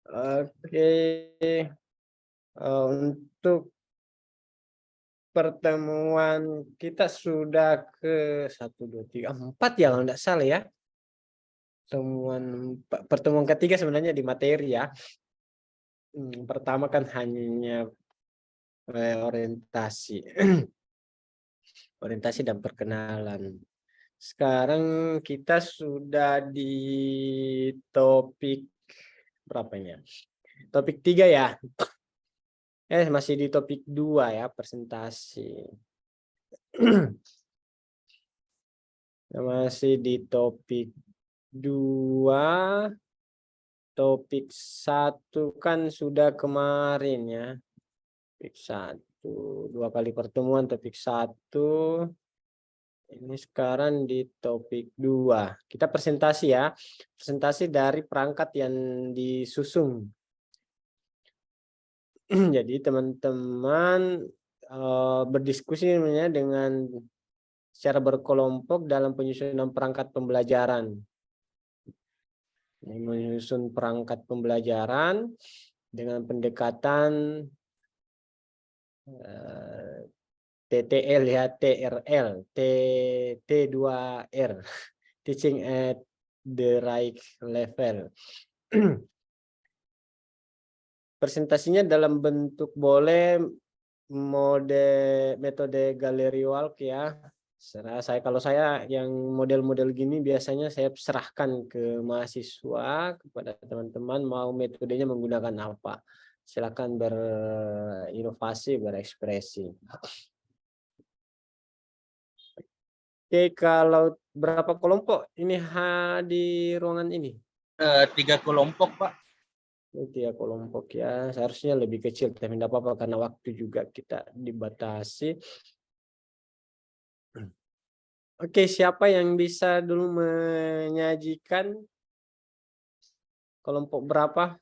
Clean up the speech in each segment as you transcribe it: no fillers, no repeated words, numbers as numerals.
Oke, untuk pertemuan kita sudah ke 1, 2, 3, 4 ya kalau nggak salah ya. Pertemuan ketiga sebenarnya di materi ya. Pertama kan hanya, orientasi orientasi dan perkenalan. Sekarang kita sudah di topik berapa ini ya? Topik 3 ya? Masih di topik 2 ya, presentasi. Masih di topik 2, topik 1 kan sudah kemarin ya. Topik 1, 2 kali pertemuan topik 1. Ini sekarang di topik 2. Kita presentasi ya. Presentasi dari perangkat yang disusung. Jadi teman-teman, berdiskusi sebenarnya dengan secara berkelompok dalam penyusunan perangkat pembelajaran. Menyusun perangkat pembelajaran dengan pendekatan, TTL ya, TRL, T2R, teaching at the right level. Presentasinya dalam bentuk boleh metode galeri walk ya. Kalau saya yang model-model gini biasanya saya serahkan ke mahasiswa, kepada teman-teman mau metodenya menggunakan apa. Silakan berinovasi, berekspresi. Oke, kalau berapa kelompok ini di ruangan ini? 3 kelompok, Pak. 3 kelompok ya, seharusnya lebih kecil, tapi tidak apa-apa karena waktu juga kita dibatasi. Oke, siapa yang bisa dulu menyajikan kelompok berapa?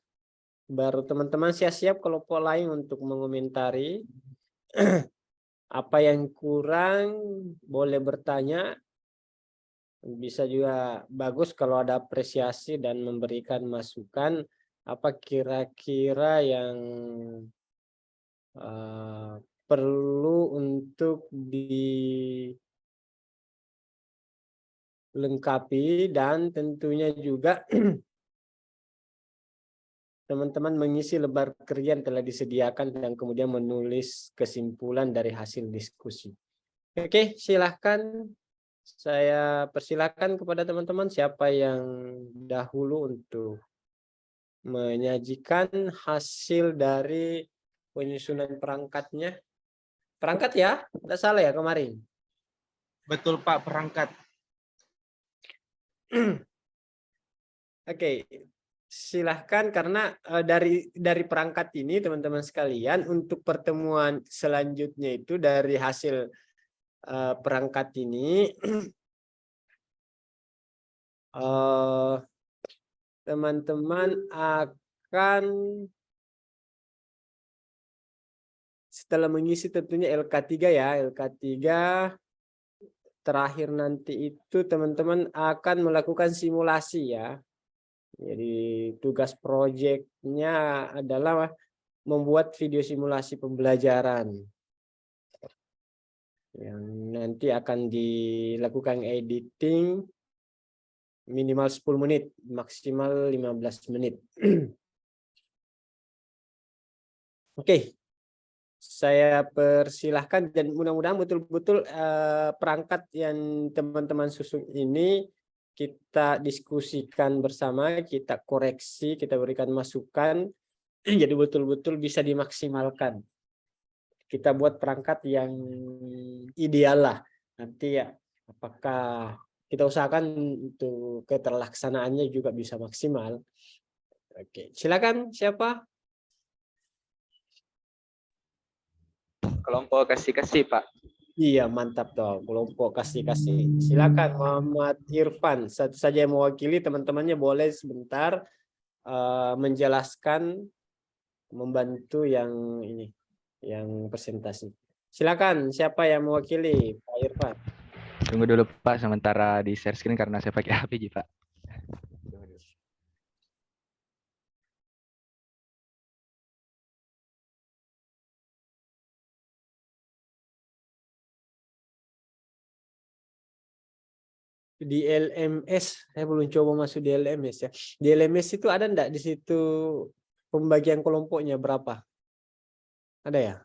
Baru teman-teman siap-siap kelompok lain untuk mengomentari. Apa yang kurang boleh bertanya. Bisa juga bagus kalau ada apresiasi dan memberikan masukan. Apa kira-kira yang perlu untuk dilengkapi, dan tentunya juga teman-teman mengisi lembar kerja yang telah disediakan dan kemudian menulis kesimpulan dari hasil diskusi. Oke, silahkan. Saya persilahkan kepada teman-teman siapa yang dahulu untuk menyajikan hasil dari penyusunan perangkatnya. Perangkat ya? Tidak salah ya kemarin? Betul, Pak, perangkat. Oke, silahkan karena dari perangkat ini teman-teman sekalian untuk pertemuan selanjutnya itu dari hasil perangkat ini teman-teman akan setelah mengisi tentunya LK3 ya, LK3 terakhir nanti itu teman-teman akan melakukan simulasi ya. Jadi tugas proyeknya adalah membuat video simulasi pembelajaran yang nanti akan dilakukan editing minimal 10 menit, maksimal 15 menit. Oke, saya persilahkan dan mudah-mudahan betul-betul perangkat yang teman-teman susun ini kita diskusikan bersama, kita koreksi, kita berikan masukan, jadi betul-betul bisa dimaksimalkan. Kita buat perangkat yang ideal lah. Nanti ya, apakah kita usahakan untuk keterlaksanaannya juga bisa maksimal. Oke, silakan siapa? Kelompok kasih-kasih, Pak. Iya, mantap dong. Kelompok kasih-kasih. Silakan Muhammad Irfan. Satu saja yang mewakili, teman-temannya boleh sebentar menjelaskan, membantu yang ini, yang presentasi. Silakan, siapa yang mewakili Pak Irfan? Tunggu dulu, Pak, sementara di share screen karena saya pakai HP, Pak. di LMS, saya belum coba masuk di LMS ya. Di LMS itu ada enggak di situ pembagian kelompoknya berapa? Ada ya?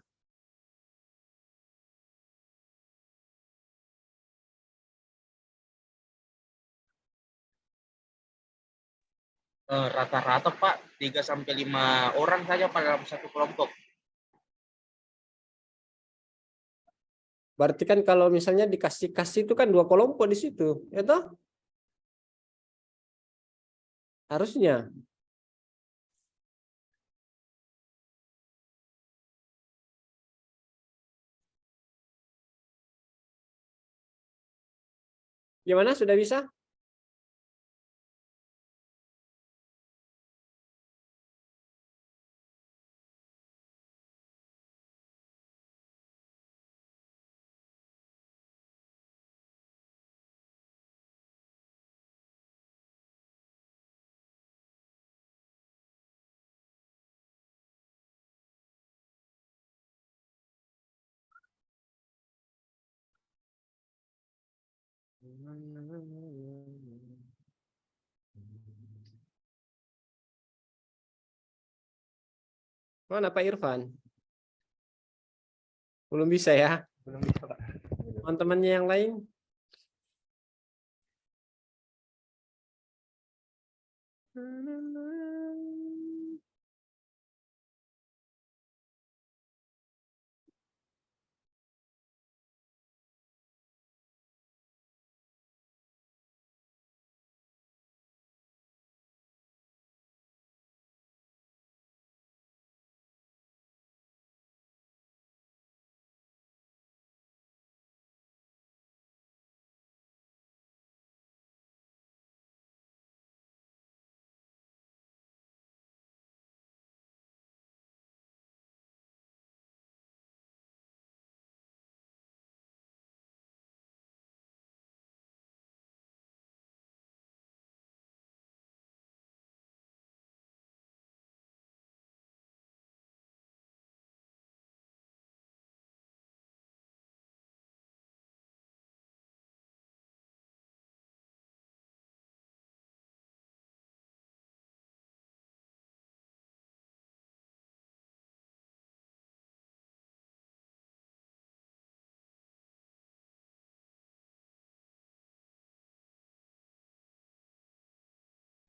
Rata-rata Pak 3 sampai 5 orang saja Pak dalam satu kelompok. Berarti kan kalau misalnya dikasih itu kan 2 kelompok di situ, ya toh? Harusnya. Gimana, sudah bisa? Mana Pak Irfan? Belum bisa ya? Belum bisa, Pak. Teman-temannya yang lain?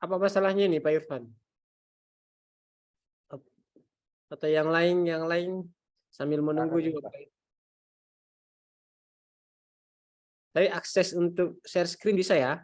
Apa masalahnya nih Pak Irfan? Atau yang lain sambil menunggu juga Pak. Tapi akses untuk share screen bisa ya?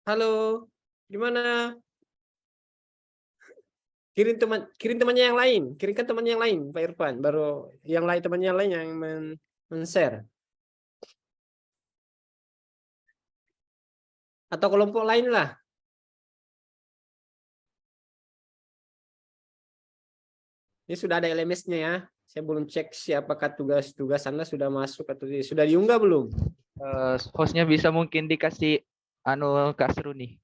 Halo, gimana? Kirim temannya yang lain, kirimkan temannya yang lain, Pak Irfan. Baru yang lain temannya yang lain yang men-share. Atau kelompok lain lah. Ini sudah ada LMS-nya ya. Saya belum cek siapakah tugas-tugas Anda sudah masuk atau sudah diunggah belum? Hostnya bisa mungkin dikasih Kak Seru nih.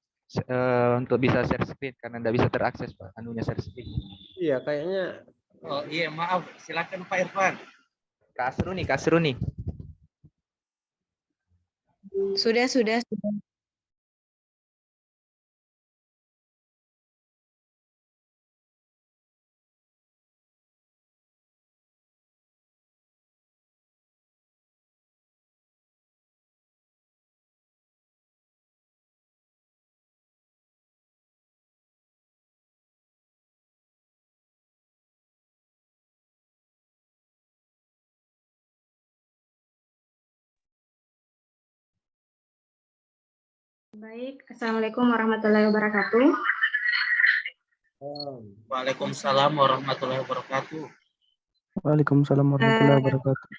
Untuk bisa share screen karena nggak bisa terakses Pak anunya share screen. Iya, kayaknya. Oh iya maaf, silakan Pak Irfan. Kak Seru nih. Sudah. Baik, Assalamualaikum warahmatullahi wabarakatuh. Waalaikumsalam warahmatullahi wabarakatuh. Waalaikumsalam warahmatullahi wabarakatuh.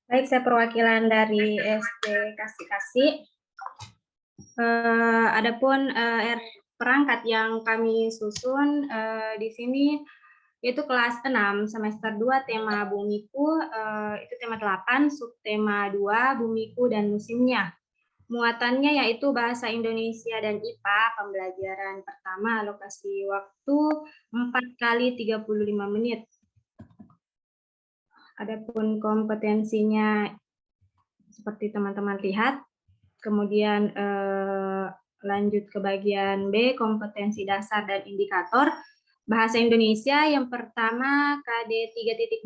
Baik, saya perwakilan dari SD Kasih-Kasih. Adapun perangkat yang kami susun di sini yaitu kelas 6 semester 2 tema Bumiku, itu tema 8, subtema 2 Bumiku dan musimnya. Muatannya yaitu bahasa Indonesia dan IPA, pembelajaran pertama, alokasi waktu 4 kali 35 menit. Adapun kompetensinya seperti teman-teman lihat. Kemudian lanjut ke bagian B, kompetensi dasar dan indikator. Bahasa Indonesia yang pertama KD 3.8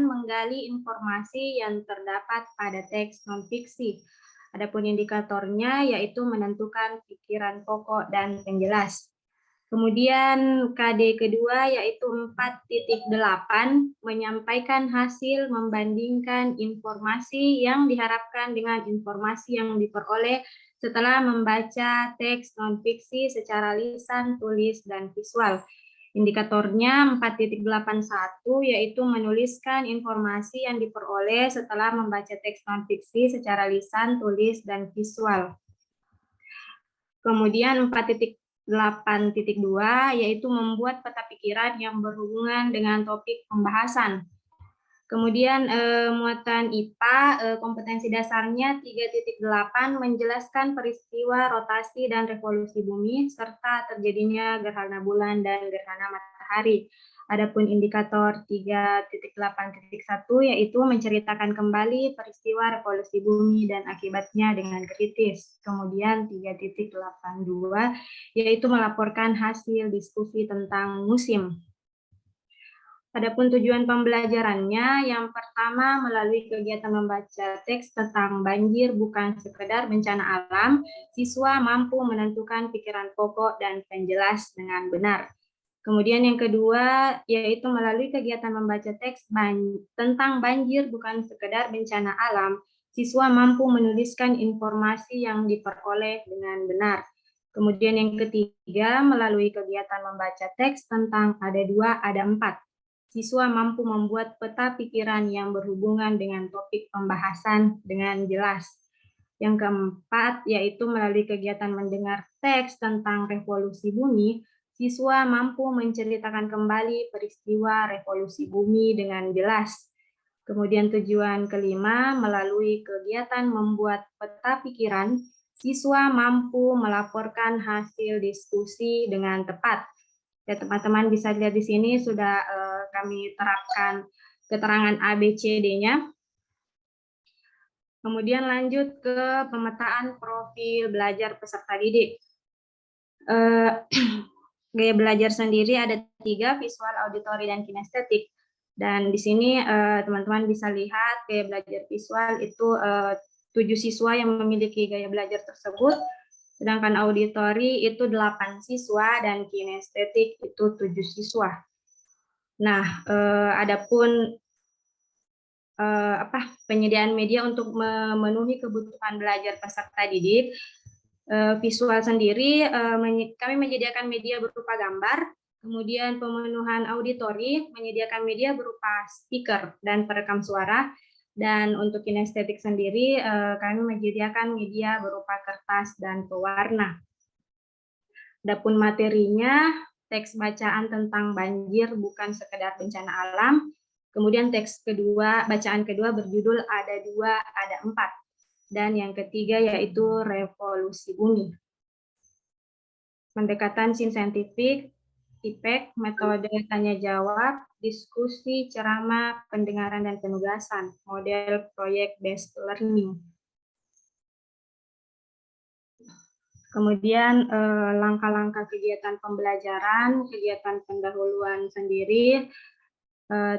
menggali informasi yang terdapat pada teks non-fiksi. Adapun indikatornya yaitu menentukan pikiran pokok dan penjelas. Kemudian KD kedua yaitu 4.8 menyampaikan hasil membandingkan informasi yang diharapkan dengan informasi yang diperoleh setelah membaca teks non-fiksi secara lisan, tulis, dan visual. Indikatornya 4.81 yaitu menuliskan informasi yang diperoleh setelah membaca teks non-fiksi secara lisan, tulis, dan visual. Kemudian 4.8.2 yaitu membuat peta pikiran yang berhubungan dengan topik pembahasan. Kemudian muatan IPA, kompetensi dasarnya 3.8 menjelaskan peristiwa rotasi dan revolusi bumi serta terjadinya gerhana bulan dan gerhana matahari. Adapun indikator 3.8.1 yaitu menceritakan kembali peristiwa revolusi bumi dan akibatnya dengan kritis. Kemudian 3.82 yaitu melaporkan hasil diskusi tentang musim. Adapun tujuan pembelajarannya, yang pertama melalui kegiatan membaca teks tentang banjir bukan sekedar bencana alam, siswa mampu menentukan pikiran pokok dan penjelas dengan benar. Kemudian yang kedua, yaitu melalui kegiatan membaca teks tentang banjir bukan sekedar bencana alam, siswa mampu menuliskan informasi yang diperoleh dengan benar. Kemudian yang ketiga, melalui kegiatan membaca teks tentang ada 2, ada 4. Siswa mampu membuat peta pikiran yang berhubungan dengan topik pembahasan dengan jelas. Yang keempat, yaitu melalui kegiatan mendengar teks tentang revolusi bumi, siswa mampu menceritakan kembali peristiwa revolusi bumi dengan jelas. Kemudian tujuan kelima, melalui kegiatan membuat peta pikiran, siswa mampu melaporkan hasil diskusi dengan tepat. Ya, teman-teman bisa lihat di sini sudah kami terapkan keterangan ABCD-nya. Kemudian lanjut ke pemetaan profil belajar peserta didik. Gaya belajar sendiri ada 3, visual, auditori, dan kinestetik. Dan di sini teman-teman bisa lihat gaya belajar visual itu 7 siswa yang memiliki gaya belajar tersebut. Sedangkan auditori itu 8 siswa dan kinestetik itu 7 siswa. Nah, adapun penyediaan media untuk memenuhi kebutuhan belajar peserta didik, visual sendiri kami menyediakan media berupa gambar, kemudian pemenuhan auditori menyediakan media berupa speaker dan perekam suara. Dan untuk kinestetik sendiri, kami menyediakan media berupa kertas dan pewarna. Adapun materinya, teks bacaan tentang banjir bukan sekedar bencana alam. Kemudian teks kedua, bacaan kedua berjudul ada 2, ada 4. Dan yang ketiga yaitu revolusi bumi. Pendekatan saintifik, IPEK, metode tanya jawab, diskusi, ceramah, pendengaran dan penugasan, model project based learning. Kemudian langkah-langkah kegiatan pembelajaran, kegiatan pendahuluan sendiri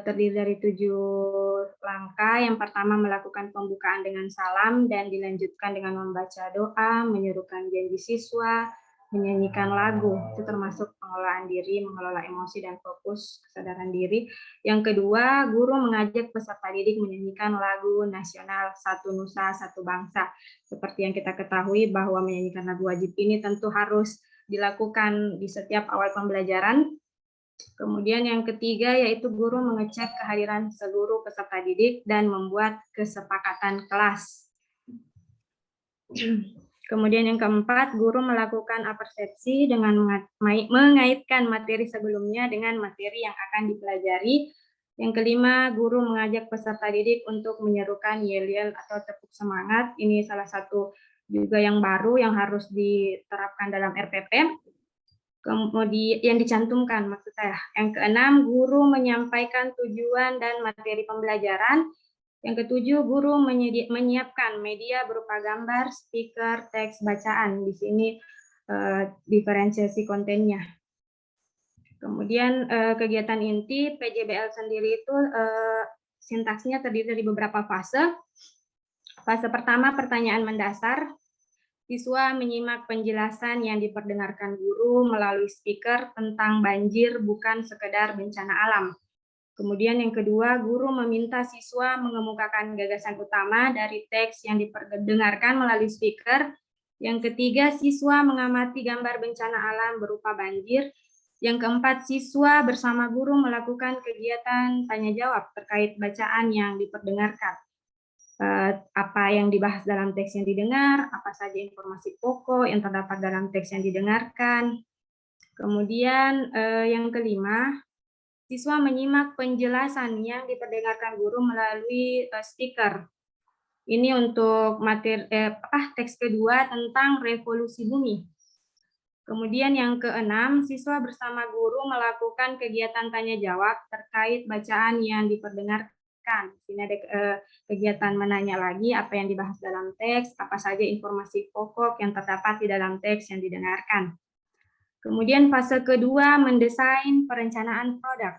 terdiri dari 7 langkah. Yang pertama melakukan pembukaan dengan salam dan dilanjutkan dengan membaca doa, menyerukan janji siswa, menyanyikan lagu. Itu termasuk pengelolaan diri, mengelola emosi dan fokus kesadaran diri. Yang kedua, guru mengajak peserta didik menyanyikan lagu nasional Satu Nusa Satu Bangsa. Seperti yang kita ketahui bahwa menyanyikan lagu wajib ini tentu harus dilakukan di setiap awal pembelajaran. Kemudian yang ketiga yaitu guru mengecek kehadiran seluruh peserta didik dan membuat kesepakatan kelas. Kemudian yang keempat, guru melakukan apersepsi dengan mengaitkan materi sebelumnya dengan materi yang akan dipelajari. Yang kelima, guru mengajak peserta didik untuk menyerukan yel-yel atau tepuk semangat. Ini salah satu juga yang baru yang harus diterapkan dalam RPP. Kemudian yang dicantumkan maksud saya. Yang keenam, guru menyampaikan tujuan dan materi pembelajaran. Yang ketujuh, guru menyiapkan media berupa gambar, stiker, teks, bacaan. Di sini diferensiasi kontennya. Kemudian kegiatan inti PJBL sendiri itu sintaksnya terdiri dari beberapa fase. Fase pertama, pertanyaan mendasar. Siswa menyimak penjelasan yang diperdengarkan guru melalui speaker tentang banjir bukan sekedar bencana alam. Kemudian yang kedua, guru meminta siswa mengemukakan gagasan utama dari teks yang diperdengarkan melalui speaker. Yang ketiga, siswa mengamati gambar bencana alam berupa banjir. Yang keempat, siswa bersama guru melakukan kegiatan tanya jawab terkait bacaan yang diperdengarkan. Apa yang dibahas dalam teks yang didengar, apa saja informasi pokok yang terdapat dalam teks yang didengarkan. Kemudian yang kelima, siswa menyimak penjelasan yang diperdengarkan guru melalui speaker. Ini untuk materi teks kedua tentang revolusi bumi. Kemudian yang keenam, siswa bersama guru melakukan kegiatan tanya jawab terkait bacaan yang diperdengarkan. Di sini ada kegiatan menanya lagi apa yang dibahas dalam teks, apa saja informasi pokok yang terdapat di dalam teks yang didengarkan. Kemudian fase kedua, mendesain perencanaan produk.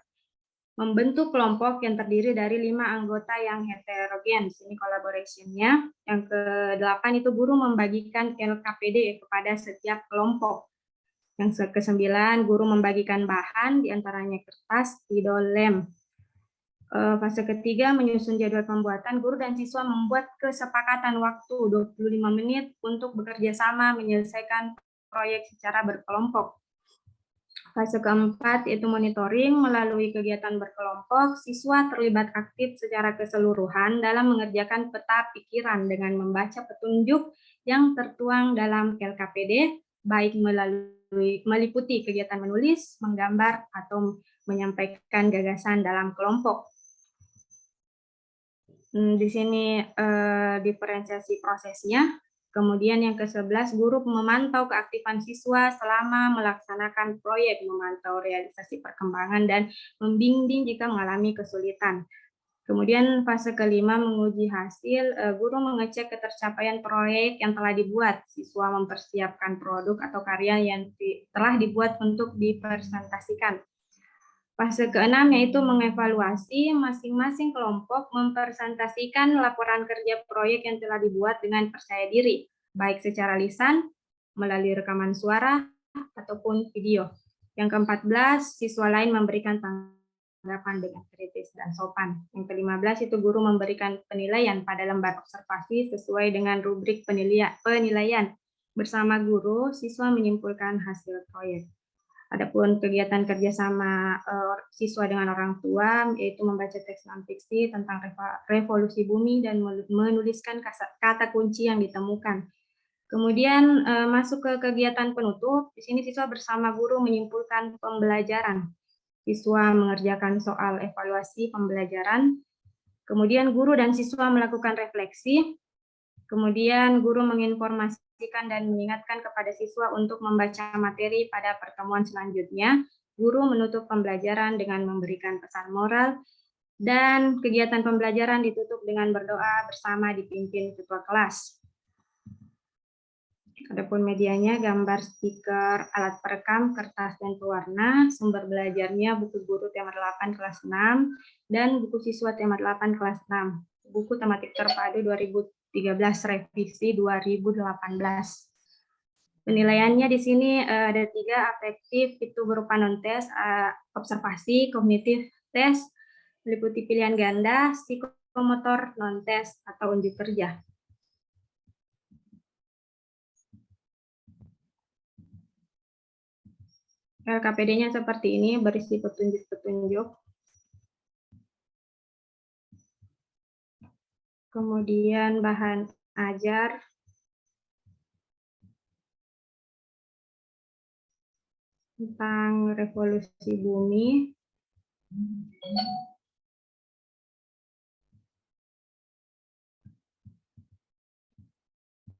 Membentuk kelompok yang terdiri dari 5 anggota yang heterogen. Di sini collaboration-nya. Yang ke-8 itu guru membagikan LKPD kepada setiap kelompok. Yang ke-9, guru membagikan bahan, diantaranya kertas, spidol, lem. Fase ketiga, menyusun jadwal pembuatan. Guru dan siswa membuat kesepakatan waktu 25 menit untuk bekerja sama menyelesaikan proyek secara berkelompok. Fase keempat yaitu monitoring. Melalui kegiatan berkelompok, siswa terlibat aktif secara keseluruhan dalam mengerjakan peta pikiran dengan membaca petunjuk yang tertuang dalam LKPD, baik meliputi kegiatan menulis, menggambar, atau menyampaikan gagasan dalam kelompok. Di sini diferensiasi prosesnya. Kemudian yang ke-11, guru memantau keaktifan siswa selama melaksanakan proyek, memantau realisasi perkembangan, dan membimbing jika mengalami kesulitan. Kemudian fase kelima, menguji hasil. Guru mengecek ketercapaian proyek yang telah dibuat. Siswa mempersiapkan produk atau karya yang telah dibuat untuk dipresentasikan. Fase keenam yaitu mengevaluasi. Masing-masing kelompok mempresentasikan laporan kerja proyek yang telah dibuat dengan percaya diri, baik secara lisan, melalui rekaman suara, ataupun video. Yang ke-14, siswa lain memberikan tanggapan dengan kritis dan sopan. Yang ke-15 itu guru memberikan penilaian pada lembar observasi sesuai dengan rubrik penilaian. Bersama guru, siswa menyimpulkan hasil proyek. Adapun kegiatan kerjasama siswa dengan orang tua, yaitu membaca teks non-fiksi tentang revolusi bumi dan menuliskan kata kunci yang ditemukan. Kemudian masuk ke kegiatan penutup. Di sini siswa bersama guru menyimpulkan pembelajaran. Siswa mengerjakan soal evaluasi pembelajaran. Kemudian guru dan siswa melakukan refleksi. Kemudian guru menginformasikan dan mengingatkan kepada siswa untuk membaca materi pada pertemuan selanjutnya. Guru menutup pembelajaran dengan memberikan pesan moral, dan kegiatan pembelajaran ditutup dengan berdoa bersama dipimpin ketua kelas. Adapun medianya gambar, stiker, alat perekam, kertas, dan pewarna. Sumber belajarnya buku guru tema 8 kelas 6 dan buku siswa tema 8 kelas 6. Buku tematik terpadu 2013 revisi 2018. Penilaiannya di sini ada 3, afektif itu berupa non-tes, observasi, kognitif tes, meliputi pilihan ganda, psikomotor non-tes atau unjuk kerja. LKPD-nya seperti ini, berisi petunjuk-petunjuk. Kemudian bahan ajar. Tentang revolusi bumi.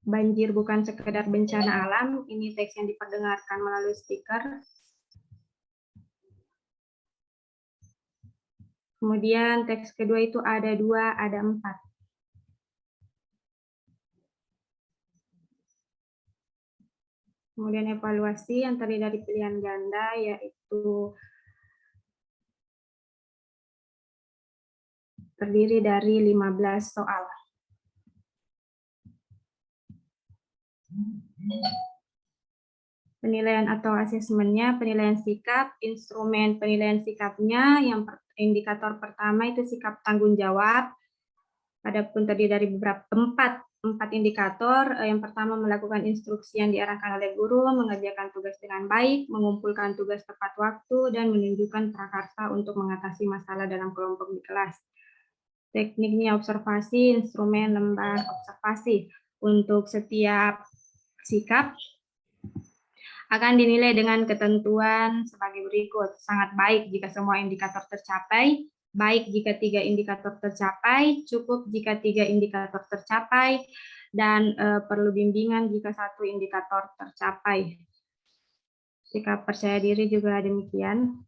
Banjir bukan sekedar bencana alam, ini teks yang diperdengarkan melalui speaker. Kemudian teks kedua itu ada 2, ada 4. Kemudian evaluasi yang terdiri dari pilihan ganda, yaitu terdiri dari 15 soal. Penilaian atau asesmennya, penilaian sikap, instrumen penilaian sikapnya, yang indikator pertama itu sikap tanggung jawab. Adapun terdiri dari beberapa 4 indikator. Yang pertama, melakukan instruksi yang diarahkan oleh guru, mengerjakan tugas dengan baik, mengumpulkan tugas tepat waktu, dan menunjukkan prakarsa untuk mengatasi masalah dalam kelompok di kelas. Tekniknya observasi, instrumen lembar observasi. Untuk setiap sikap akan dinilai dengan ketentuan sebagai berikut. Sangat baik jika semua indikator tercapai, baik jika 3 indikator tercapai, cukup jika 3 indikator tercapai, dan perlu bimbingan jika 1 indikator tercapai. Sikap percaya diri juga demikian.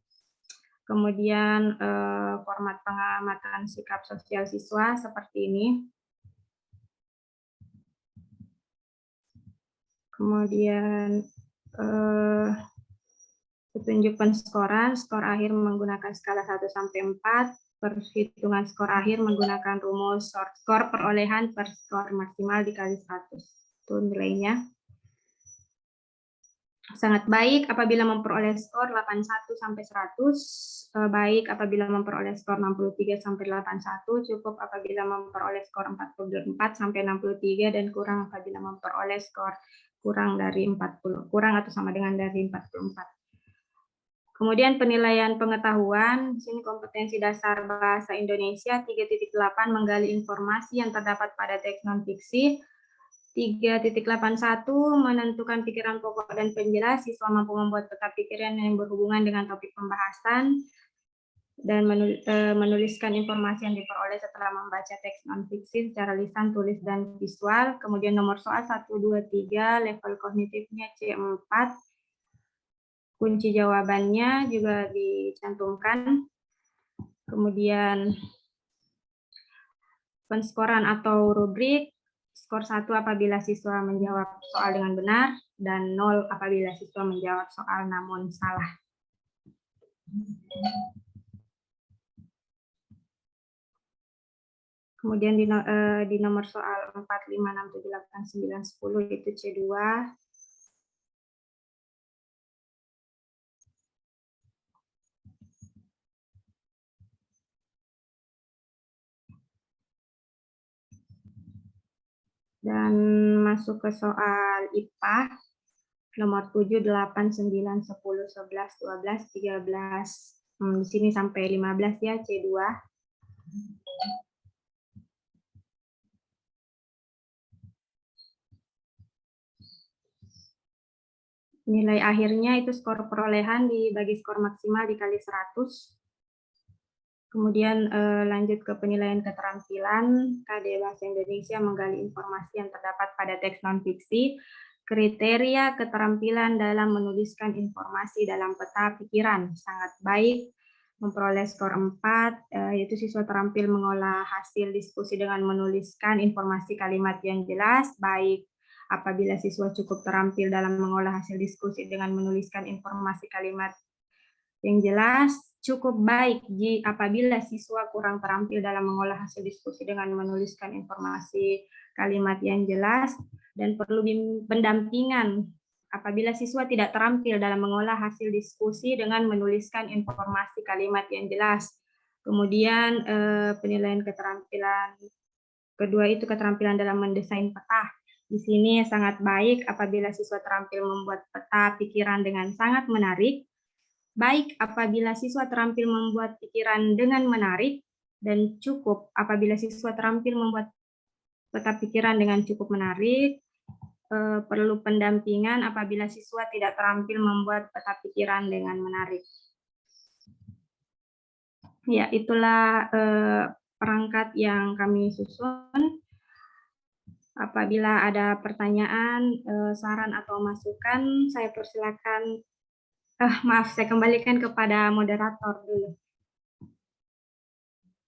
Kemudian format pengamatan sikap sosial siswa seperti ini. Kemudian petunjuk penskoran, skor akhir menggunakan skala 1 sampai 4, perhitungan skor akhir menggunakan rumus skor perolehan per skor maksimal dikali 100. Itu nilainya. Sangat baik apabila memperoleh skor 81 sampai 100, baik apabila memperoleh skor 63 sampai 81, cukup apabila memperoleh skor 44 sampai 63, dan kurang apabila memperoleh skor kurang dari 40, kurang atau sama dengan dari 44. Kemudian penilaian pengetahuan, di sini kompetensi dasar bahasa Indonesia 3.8 menggali informasi yang terdapat pada teks non-fiksi. 3.81 menentukan pikiran pokok dan penjelas, siswa mampu membuat peta pikiran yang berhubungan dengan topik pembahasan dan menuliskan informasi yang diperoleh setelah membaca teks non-fiksi secara lisan, tulis, dan visual. Kemudian nomor soal 1, 2, 3, level kognitifnya C4. Kunci jawabannya juga dicantumkan. Kemudian penskoran atau rubrik, skor 1 apabila siswa menjawab soal dengan benar, dan 0 apabila siswa menjawab soal namun salah. Kemudian di nomor soal 4, 5, 6, 7, 8, 9, 10 itu C2. Dan masuk ke soal IPA, nomor 7, 8, 9, 10, 11, 12, 13. Di sini sampai 15 ya, C2. Nilai akhirnya itu skor perolehan dibagi skor maksimal dikali 100. Kemudian lanjut ke penilaian keterampilan, KD Bahasa Indonesia menggali informasi yang terdapat pada teks non-fiksi. Kriteria keterampilan dalam menuliskan informasi dalam peta pikiran sangat baik, memperoleh skor 4, yaitu siswa terampil mengolah hasil diskusi dengan menuliskan informasi kalimat yang jelas, baik apabila siswa cukup terampil dalam mengolah hasil diskusi dengan menuliskan informasi kalimat yang jelas, cukup baik apabila siswa kurang terampil dalam mengolah hasil diskusi dengan menuliskan informasi kalimat yang jelas, dan perlu pendampingan apabila siswa tidak terampil dalam mengolah hasil diskusi dengan menuliskan informasi kalimat yang jelas. Kemudian penilaian keterampilan kedua itu keterampilan dalam mendesain peta. Di sini sangat baik apabila siswa terampil membuat peta pikiran dengan sangat menarik, baik apabila siswa terampil membuat pikiran dengan menarik, dan cukup apabila siswa terampil membuat peta pikiran dengan cukup menarik. Perlu pendampingan apabila siswa tidak terampil membuat peta pikiran dengan menarik. Ya, itulah perangkat yang kami susun. Apabila ada pertanyaan, saran atau masukan, saya persilakan. Maaf, saya kembalikan kepada moderator dulu.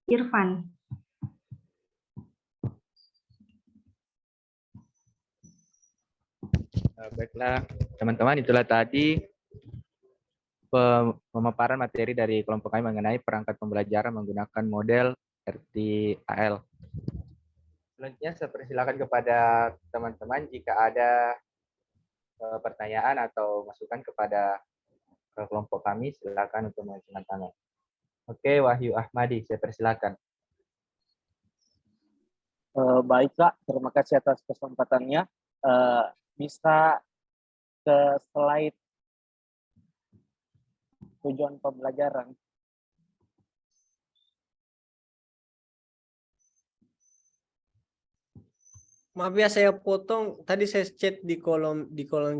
Irfan. Baiklah, teman-teman, itulah tadi pemaparan materi dari kelompok kami mengenai perangkat pembelajaran menggunakan model RTAL. Selanjutnya saya persilakan kepada teman-teman jika ada pertanyaan atau masukan kepada kelompok kami, silakan untuk mengangkat tangan. Oke, Wahyu Ahmadi, saya persilakan. Baik Kak, terima kasih atas kesempatannya. Bisa ke slide tujuan pembelajaran. Maaf ya saya potong. Tadi saya chat di kolom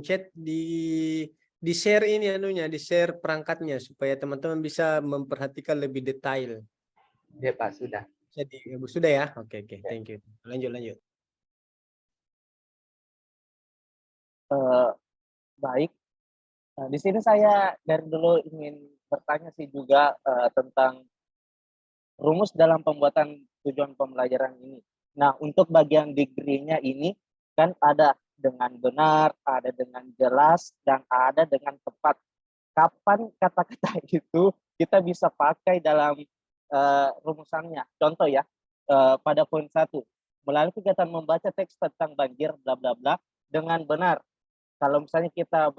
chat di share ini anunya, di share perangkatnya supaya teman-teman bisa memperhatikan lebih detail. Ya Pak, sudah. Jadi sudah ya. Oke, thank you. Lanjut. Baik. Nah, di sini saya dari dulu ingin bertanya sih juga tentang rumus dalam pembuatan tujuan pembelajaran ini. Nah, untuk bagian degree-nya ini kan ada dengan benar, ada dengan jelas, dan ada dengan tepat. Kapan kata-kata itu kita bisa pakai dalam rumusannya? Contoh ya, pada poin 1, melalui kegiatan membaca teks tentang banjir, bla bla bla, dengan benar. Kalau misalnya kita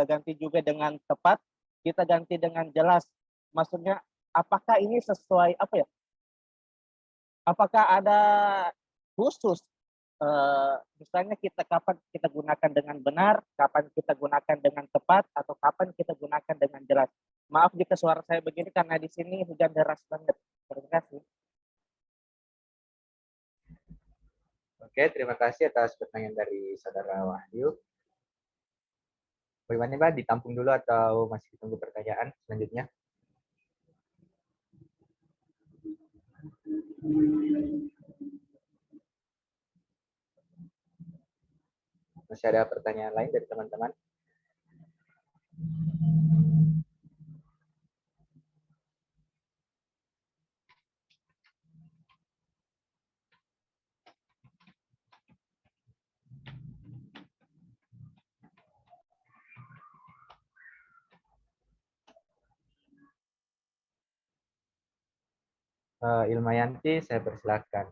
ganti juga dengan tepat, kita ganti dengan jelas. Maksudnya, apakah ini sesuai apa ya? Apakah ada khusus misalnya kapan kita gunakan dengan benar, kapan kita gunakan dengan tepat, atau kapan kita gunakan dengan jelas? Maaf jika suara saya begini karena di sini hujan deras banget. Terima kasih. Oke, terima kasih atas pertanyaan dari saudara Wahyu. Bagaimana Pak, ditampung dulu atau masih ditunggu pertanyaan selanjutnya? Masih ada pertanyaan lain dari teman-teman? Ilmayanti, saya persilakan.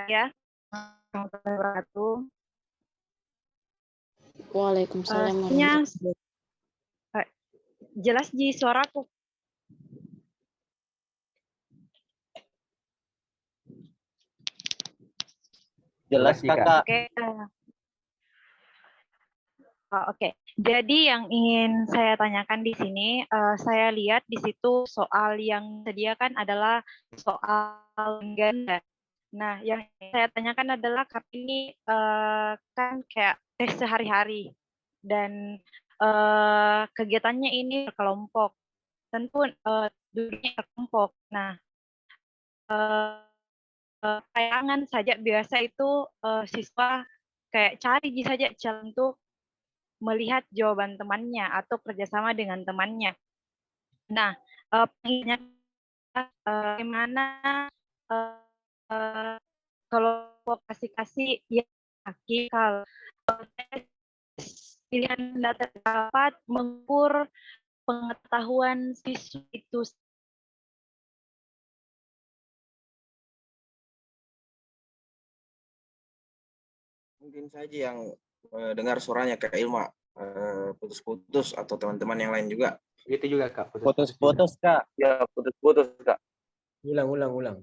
Ya, wabarakatuh. Waalaikumsalam Jelas di suaraku. Jelas Kakak. Oke. Jadi yang ingin saya tanyakan di sini, saya lihat di situ soal yang disediakan adalah soal ganda. Nah, yang saya tanyakan adalah ini kan kayak tes sehari-hari dan kegiatannya ini berkelompok, tentu duduknya berkelompok. Nah, tayangan saja biasa itu siswa kayak cari saja cara untuk melihat jawaban temannya atau kerjasama dengan temannya. Nah, pengingatnya bagaimana eh, kalau kasih ya kalau pilihan data dapat mengukur pengetahuan siswa itu. Mungkin saja yang dengar suaranya Kak Ilma putus-putus atau teman-teman yang lain juga. Itu juga Kak, Putus-putus Kak. Ya, putus-putus Kak. Ulang.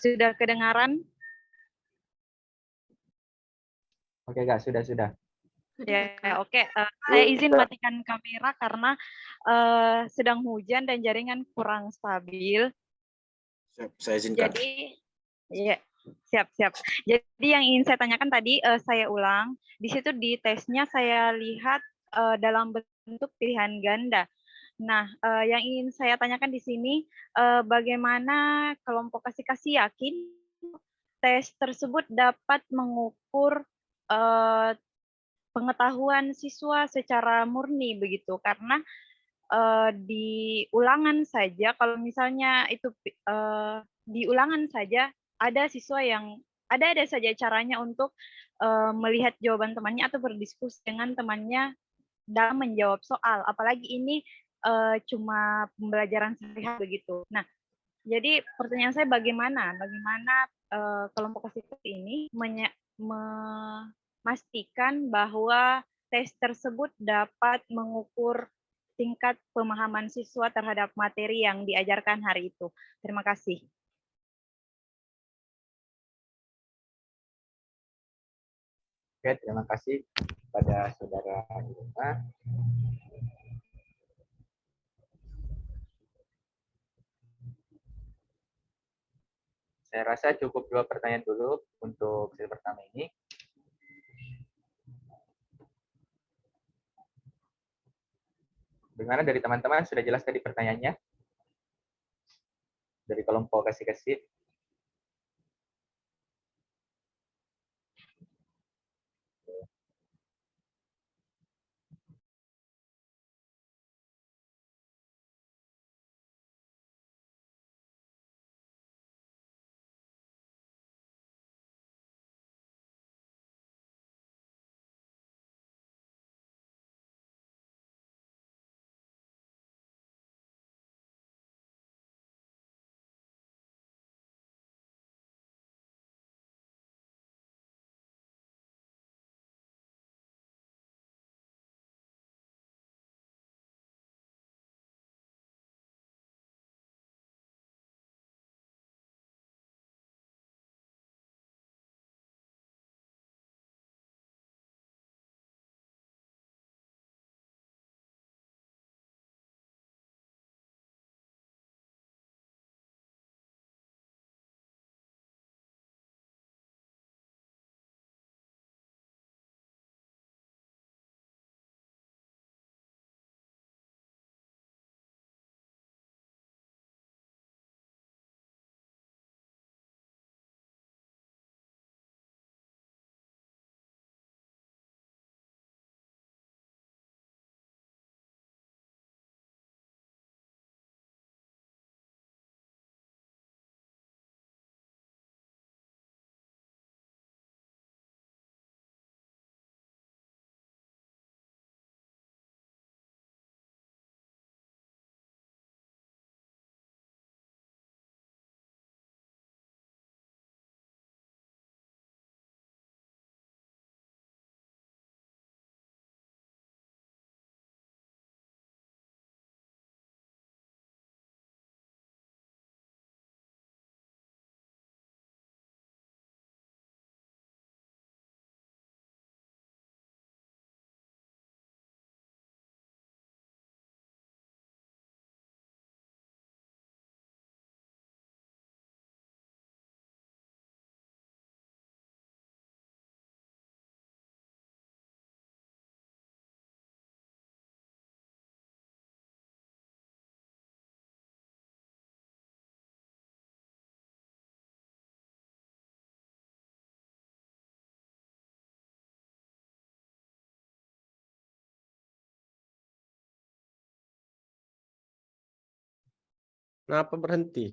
Sudah kedengaran? Oke Kak, sudah. Ya, oke. Saya izin matikan kamera karena sedang hujan dan jaringan kurang stabil. Siap, saya izinkan. Jadi, ya, siap. Jadi yang ingin saya tanyakan tadi, saya ulang. Di situ di tesnya saya lihat dalam bentuk pilihan ganda. Nah, yang ingin saya tanyakan di sini, bagaimana kelompok kasih yakin tes tersebut dapat mengukur pengetahuan siswa secara murni begitu, karena di ulangan saja kalau misalnya itu di ulangan saja ada siswa yang ada saja caranya untuk melihat jawaban temannya atau berdiskusi dengan temannya dalam menjawab soal, apalagi ini cuma pembelajaran sehari-hari begitu. Nah, jadi pertanyaan saya bagaimana kelompok kasih ini memastikan bahwa tes tersebut dapat mengukur tingkat pemahaman siswa terhadap materi yang diajarkan hari itu. Terima kasih. Oke, terima kasih pada saudara Ilma. Saya rasa cukup 2 pertanyaan dulu untuk sesi pertama ini. Bagaimana dari teman-teman sudah jelas tadi pertanyaannya? Dari kelompok kasih-kasih. Kenapa berhenti?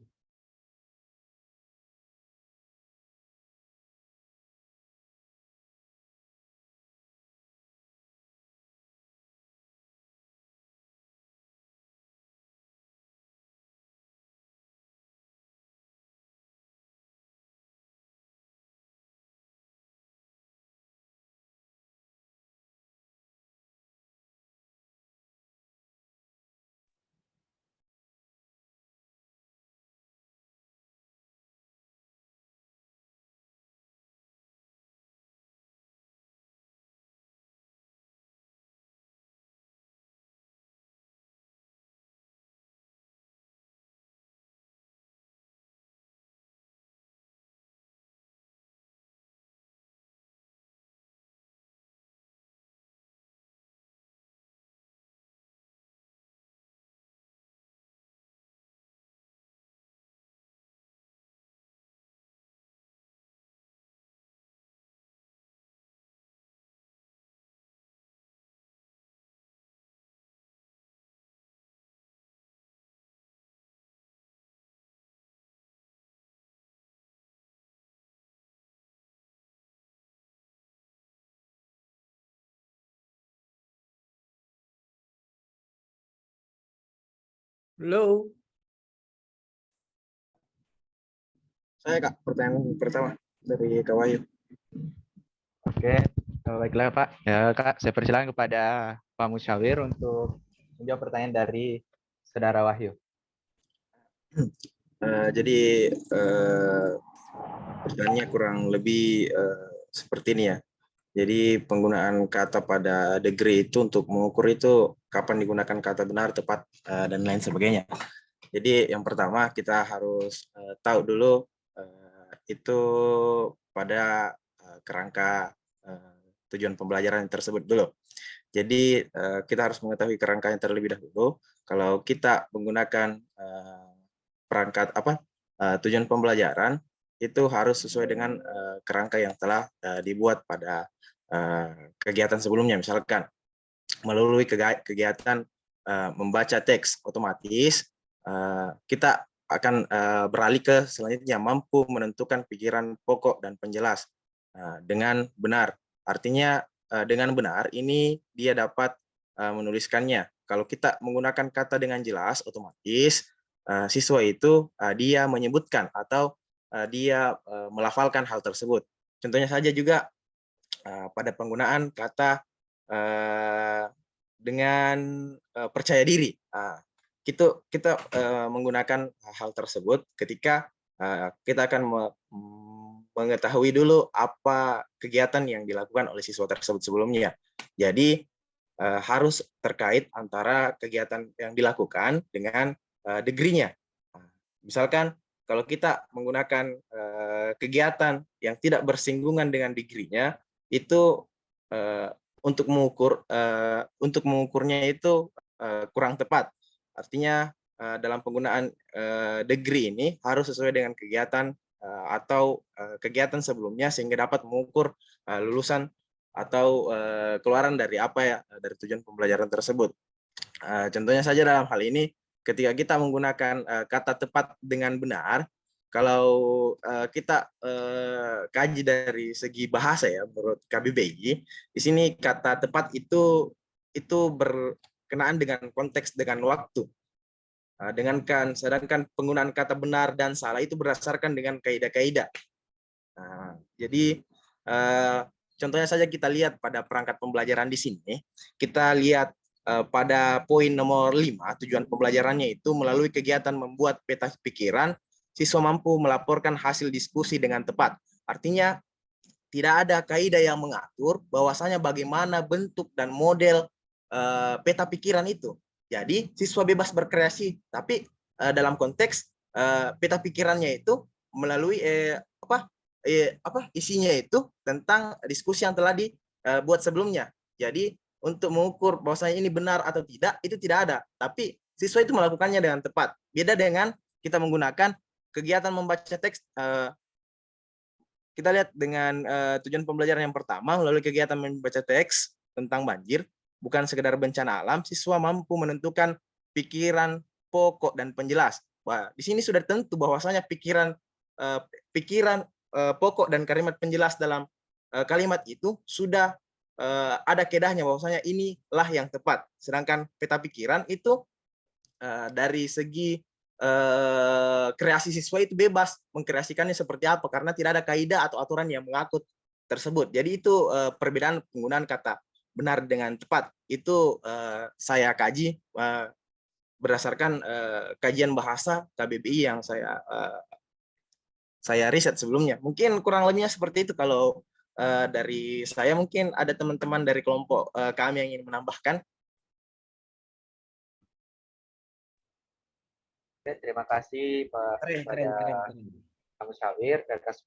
Halo. Saya Kak, pertanyaan pertama dari Kak Wahyu. Oke, baiklah Pak. Ya, Kak, saya persilakan kepada Pak Musyawir untuk menjawab pertanyaan dari Saudara Wahyu. Jadi pertanyaannya kurang lebih seperti ini ya. Jadi penggunaan kata pada degree itu untuk mengukur itu kapan digunakan kata benar, tepat, dan lain sebagainya. Jadi yang pertama kita harus tahu dulu itu pada kerangka tujuan pembelajaran tersebut dulu. Jadi kita harus mengetahui kerangkanya terlebih dahulu. Kalau kita menggunakan perangkat tujuan pembelajaran itu harus sesuai dengan kerangka yang telah dibuat pada kegiatan sebelumnya. Misalkan melalui kegiatan membaca teks otomatis, kita akan beralih ke selanjutnya mampu menentukan pikiran pokok dan penjelas dengan benar. Artinya dengan benar ini dia dapat menuliskannya. Kalau kita menggunakan kata dengan jelas, otomatis siswa itu dia menyebutkan atau dia melafalkan hal tersebut. Contohnya saja juga pada penggunaan kata dengan percaya diri. Kita menggunakan hal tersebut ketika kita akan mengetahui dulu apa kegiatan yang dilakukan oleh siswa tersebut sebelumnya. Jadi harus terkait antara kegiatan yang dilakukan dengan degree-nya. Misalkan kalau kita menggunakan kegiatan yang tidak bersinggungan dengan degree-nya, itu untuk mengukurnya itu kurang tepat. Artinya dalam penggunaan degree ini harus sesuai dengan kegiatan atau kegiatan sebelumnya sehingga dapat mengukur lulusan atau keluaran dari apa ya, dari tujuan pembelajaran tersebut. Contohnya saja dalam hal ini, ketika kita menggunakan kata tepat dengan benar, kalau kita kaji dari segi bahasa ya, menurut KBBI, di sini kata tepat itu berkenaan dengan konteks dengan waktu. Sedangkan penggunaan kata benar dan salah itu berdasarkan dengan kaidah-kaidah. Jadi contohnya saja kita lihat pada perangkat pembelajaran di sini, kita lihat pada poin nomor 5, tujuan pembelajarannya itu melalui kegiatan membuat peta pikiran, siswa mampu melaporkan hasil diskusi dengan tepat. Artinya tidak ada kaidah yang mengatur bahwasanya bagaimana bentuk dan model peta pikiran itu. Jadi siswa bebas berkreasi, tapi dalam konteks peta pikirannya itu melalui isinya itu tentang diskusi yang telah dibuat sebelumnya. Jadi untuk mengukur bahwasanya ini benar atau tidak itu tidak ada, tapi siswa itu melakukannya dengan tepat. Beda dengan kita menggunakan kegiatan membaca teks. Kita lihat dengan tujuan pembelajaran yang pertama melalui kegiatan membaca teks tentang banjir, bukan sekedar bencana alam, siswa mampu menentukan pikiran pokok dan penjelas. Wah, di sini sudah tentu bahwasanya pikiran pokok dan kalimat penjelas dalam kalimat itu sudah ada kedahnya bahwasanya inilah yang tepat. Sedangkan peta pikiran itu dari segi kreasi siswa itu bebas mengkreasikannya seperti apa karena tidak ada kaidah atau aturan yang mengatur tersebut. Jadi itu perbedaan penggunaan kata benar dengan tepat. Itu saya kaji berdasarkan kajian bahasa KBBI yang saya riset sebelumnya. Mungkin kurang lebihnya seperti itu. Kalau dari saya, mungkin ada teman-teman dari kelompok kami yang ingin menambahkan. Terima kasih Pak Keren. Kamu Syawir atas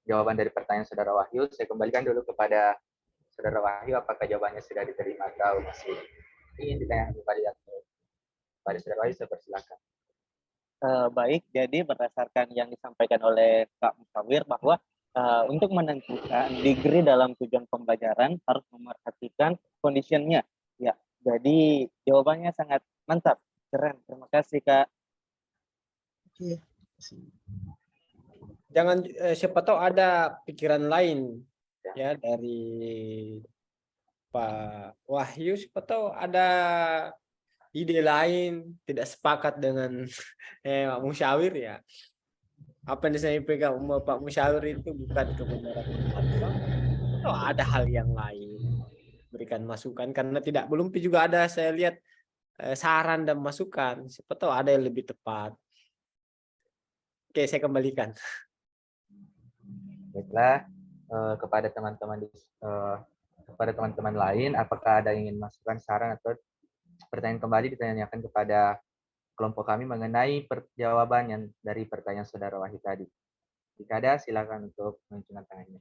jawaban dari pertanyaan Saudara Wahyu. Saya kembalikan dulu kepada Saudara Wahyu, apakah jawabannya sudah diterima atau masih ingin ditanyakan kembali kepada Saudara Wahyu? Saya persilakan. Baik, jadi berdasarkan yang disampaikan oleh Kak Musawir bahwa untuk menentukan degree dalam tujuan pembelajaran harus memerhatikan condition-nya. Ya, jadi jawabannya sangat mantap, keren. Terima kasih Kak. Oke. Jangan siapa tahu ada pikiran lain ya dari Pak Wahyu, siapa tahu ada ide lain, tidak sepakat dengan Pak Musyawir ya. Apa yang saya pegang Pak Musyawir itu bukan kebenaran atau ada hal yang lain. Berikan masukan karena belum juga ada saya lihat saran dan masukan. Siapa tahu ada yang lebih tepat. Oke, saya kembalikan. Baiklah, kepada teman-teman lain, apakah ada yang ingin masukan saran atau pertanyaan kembali ditanyakan kepada kelompok kami mengenai jawaban yang dari pertanyaan Saudara Wahyu tadi? Jika ada, silakan untuk menunjukkan tangannya.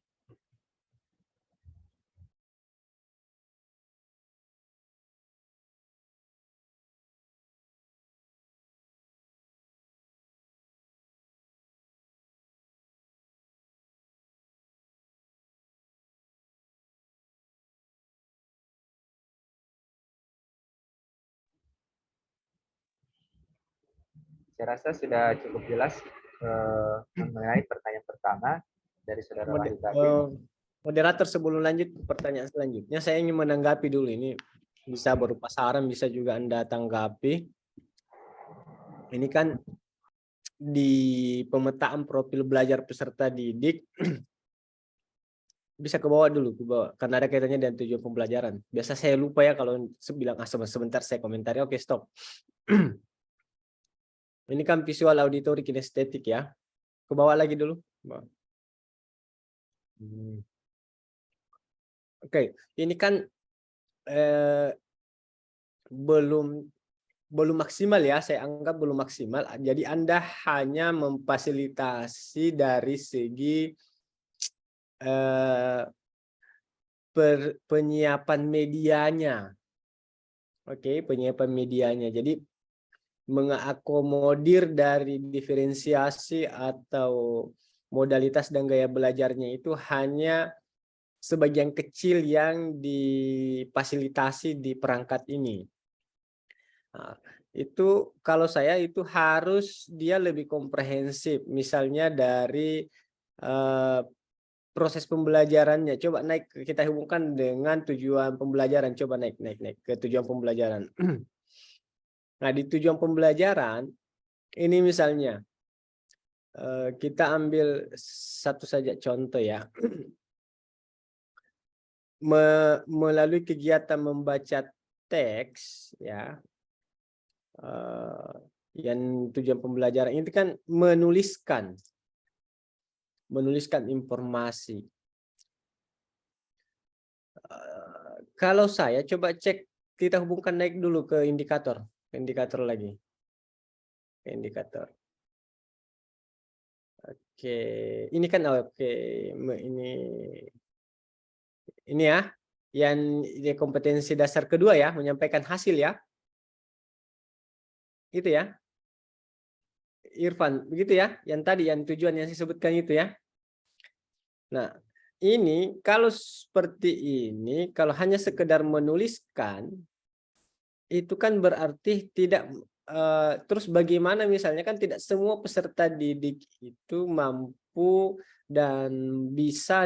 Saya rasa sudah cukup jelas mengenai pertanyaan pertama dari Saudara Wahyu tadi. Moderator, sebelum lanjut ke pertanyaan selanjutnya, saya ingin menanggapi dulu ini. Bisa berupa saran, bisa juga Anda tanggapi. Ini kan di pemetaan profil belajar peserta didik, bisa ke bawah dulu, karena ada kaitannya dengan tujuan pembelajaran. Biasa saya lupa ya kalau bilang sebentar saya komentari. Oke, stop. Ini kan visual, auditory, kinestetik ya. Ke bawah lagi dulu. Oke, ini kan belum maksimal ya, saya anggap belum maksimal. Jadi Anda hanya memfasilitasi dari segi penyiapan medianya. Oke, penyiapan medianya. Jadi mengakomodir dari diferensiasi atau modalitas dan gaya belajarnya itu hanya sebagian kecil yang difasilitasi di perangkat ini. Nah, itu kalau saya itu harus dia lebih komprehensif, misalnya dari proses pembelajarannya. Coba naik, kita hubungkan dengan tujuan pembelajaran. Coba naik ke tujuan pembelajaran. Nah, di tujuan pembelajaran ini misalnya kita ambil satu saja contoh ya. Melalui kegiatan membaca teks ya, yang tujuan pembelajaran itu kan menuliskan informasi. Kalau saya coba cek, kita hubungkan naik dulu ke indikator lagi, ke indikator. Oke, ini kan oke, ini ya, yang kompetensi dasar kedua ya, menyampaikan hasil ya. Itu ya, Irfan, begitu ya, yang tadi yang tujuan yang saya sebutkan itu ya. Nah, ini kalau seperti ini, kalau hanya sekedar menuliskan, itu kan berarti tidak terus bagaimana misalnya kan tidak semua peserta didik itu mampu dan bisa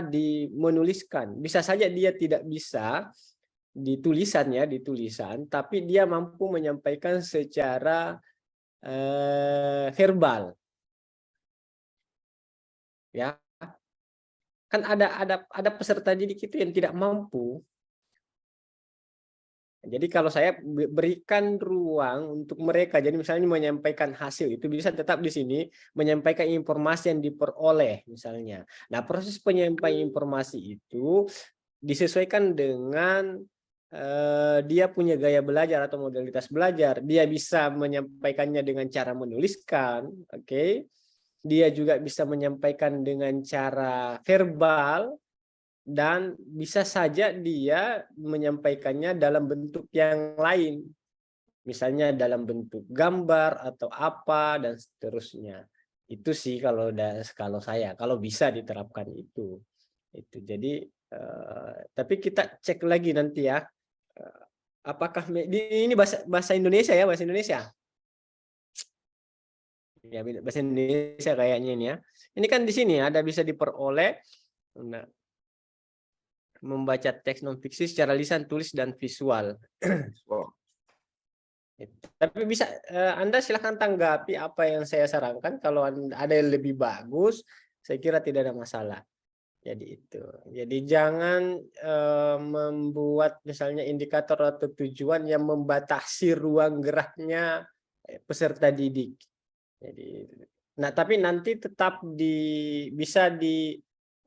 menuliskan. Bisa saja dia tidak bisa di tulisan ya, di tulisan, tapi dia mampu menyampaikan secara verbal. Ya. Kan ada peserta didik itu yang tidak mampu. Jadi kalau saya berikan ruang untuk mereka, jadi misalnya menyampaikan hasil itu bisa tetap di sini menyampaikan informasi yang diperoleh misalnya. Nah, proses penyampaian informasi itu disesuaikan dengan dia punya gaya belajar atau modalitas belajar. Dia bisa menyampaikannya dengan cara menuliskan, oke. Dia juga bisa menyampaikan dengan cara verbal. Dan bisa saja dia menyampaikannya dalam bentuk yang lain, misalnya dalam bentuk gambar atau apa dan seterusnya. Itu sih kalau saya, kalau bisa diterapkan itu. Jadi tapi kita cek lagi nanti ya, apakah ini bahasa Indonesia ya, bahasa Indonesia. Ya, bahasa Indonesia kayaknya ini ya. Ini kan di sini ada bisa diperoleh. Nah, membaca teks non fiksi secara lisan, tulis, dan visual. Tapi bisa Anda silahkan tanggapi apa yang saya sarankan. Kalau ada yang lebih bagus, saya kira tidak ada masalah. Jadi itu. Jadi jangan membuat misalnya indikator atau tujuan yang membatasi ruang geraknya peserta didik. Jadi, nah tapi nanti tetap bisa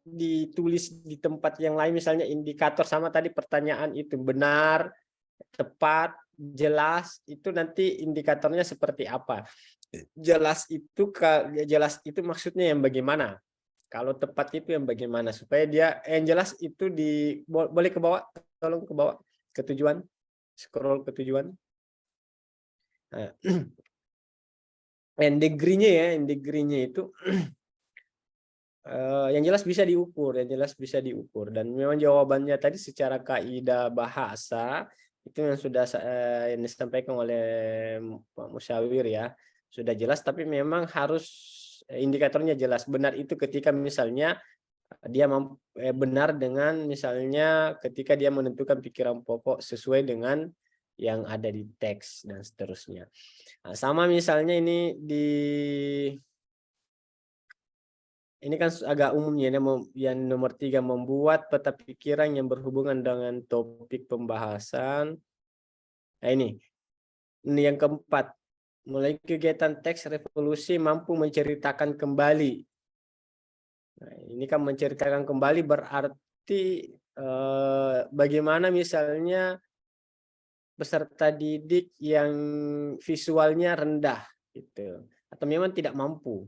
ditulis di tempat yang lain, misalnya indikator sama tadi pertanyaan itu benar, tepat, jelas, itu nanti indikatornya seperti apa. Jelas itu maksudnya yang bagaimana. Kalau tepat itu yang bagaimana, supaya dia yang jelas itu boleh ke bawah, tolong ke bawah ke tujuan, scroll ke tujuan. Nah, and degree-nya itu yang jelas bisa diukur, dan memang jawabannya tadi secara kaidah bahasa itu yang sudah yang disampaikan oleh Pak Musyawir ya, sudah jelas, tapi memang harus indikatornya jelas. Benar itu ketika misalnya dia benar dengan misalnya ketika dia menentukan pikiran pokok sesuai dengan yang ada di teks dan seterusnya. Nah, sama misalnya ini ini kan agak umumnya, yang nomor 3, membuat peta pikiran yang berhubungan dengan topik pembahasan. Nah ini yang keempat, mulai kegiatan teks revolusi mampu menceritakan kembali. Nah, ini kan menceritakan kembali berarti bagaimana misalnya peserta didik yang visualnya rendah gitu, atau memang tidak mampu.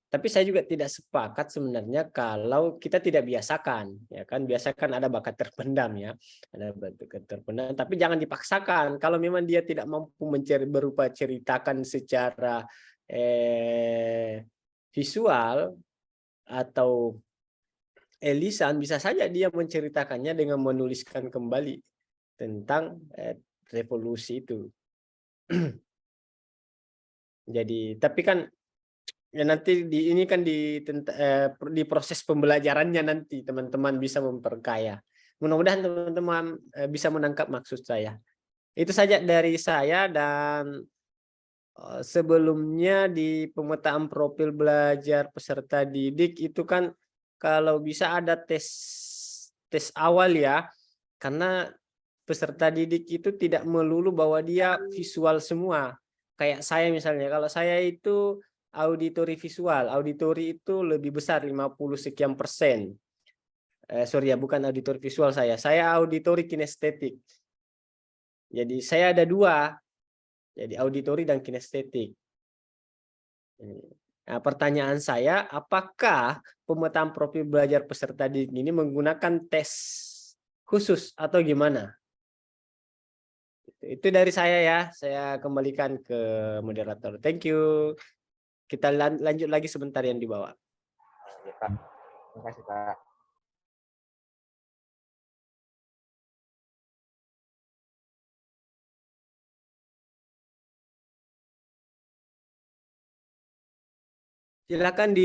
Tapi saya juga tidak sepakat sebenarnya kalau kita tidak biasakan, ya kan, biasakan ada bakat terpendam ya, ada bakat terpendam, tapi jangan dipaksakan. Kalau memang dia tidak mampu berupa ceritakan secara visual atau lisan, bisa saja dia menceritakannya dengan menuliskan kembali tentang revolusi itu. Jadi, tapi kan ya nanti ini kan di proses pembelajarannya nanti teman-teman bisa memperkaya. Mudah-mudahan teman-teman bisa menangkap maksud saya. Itu saja dari saya, dan sebelumnya di pemetaan profil belajar peserta didik itu kan kalau bisa ada tes awal ya, karena peserta didik itu tidak melulu bahwa dia visual semua. Kayak saya misalnya, kalau saya itu auditori visual, auditori itu lebih besar 50 sekian persen. Sorry ya, bukan auditori visual saya auditori kinestetik. Jadi saya ada 2, jadi auditori dan kinestetik. Nah, pertanyaan saya, apakah pemetaan profil belajar peserta didik ini menggunakan tes khusus atau gimana? Itu dari saya ya, saya kembalikan ke moderator. Thank you. Kita lanjut lagi sebentar yang di bawah. Ya, Pak. Terima kasih, Pak. Silakan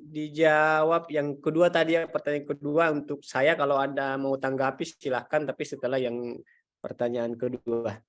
dijawab yang kedua tadi, ya, pertanyaan kedua untuk saya. Kalau Anda mau tanggapi silakan, tapi setelah yang pertanyaan kedua.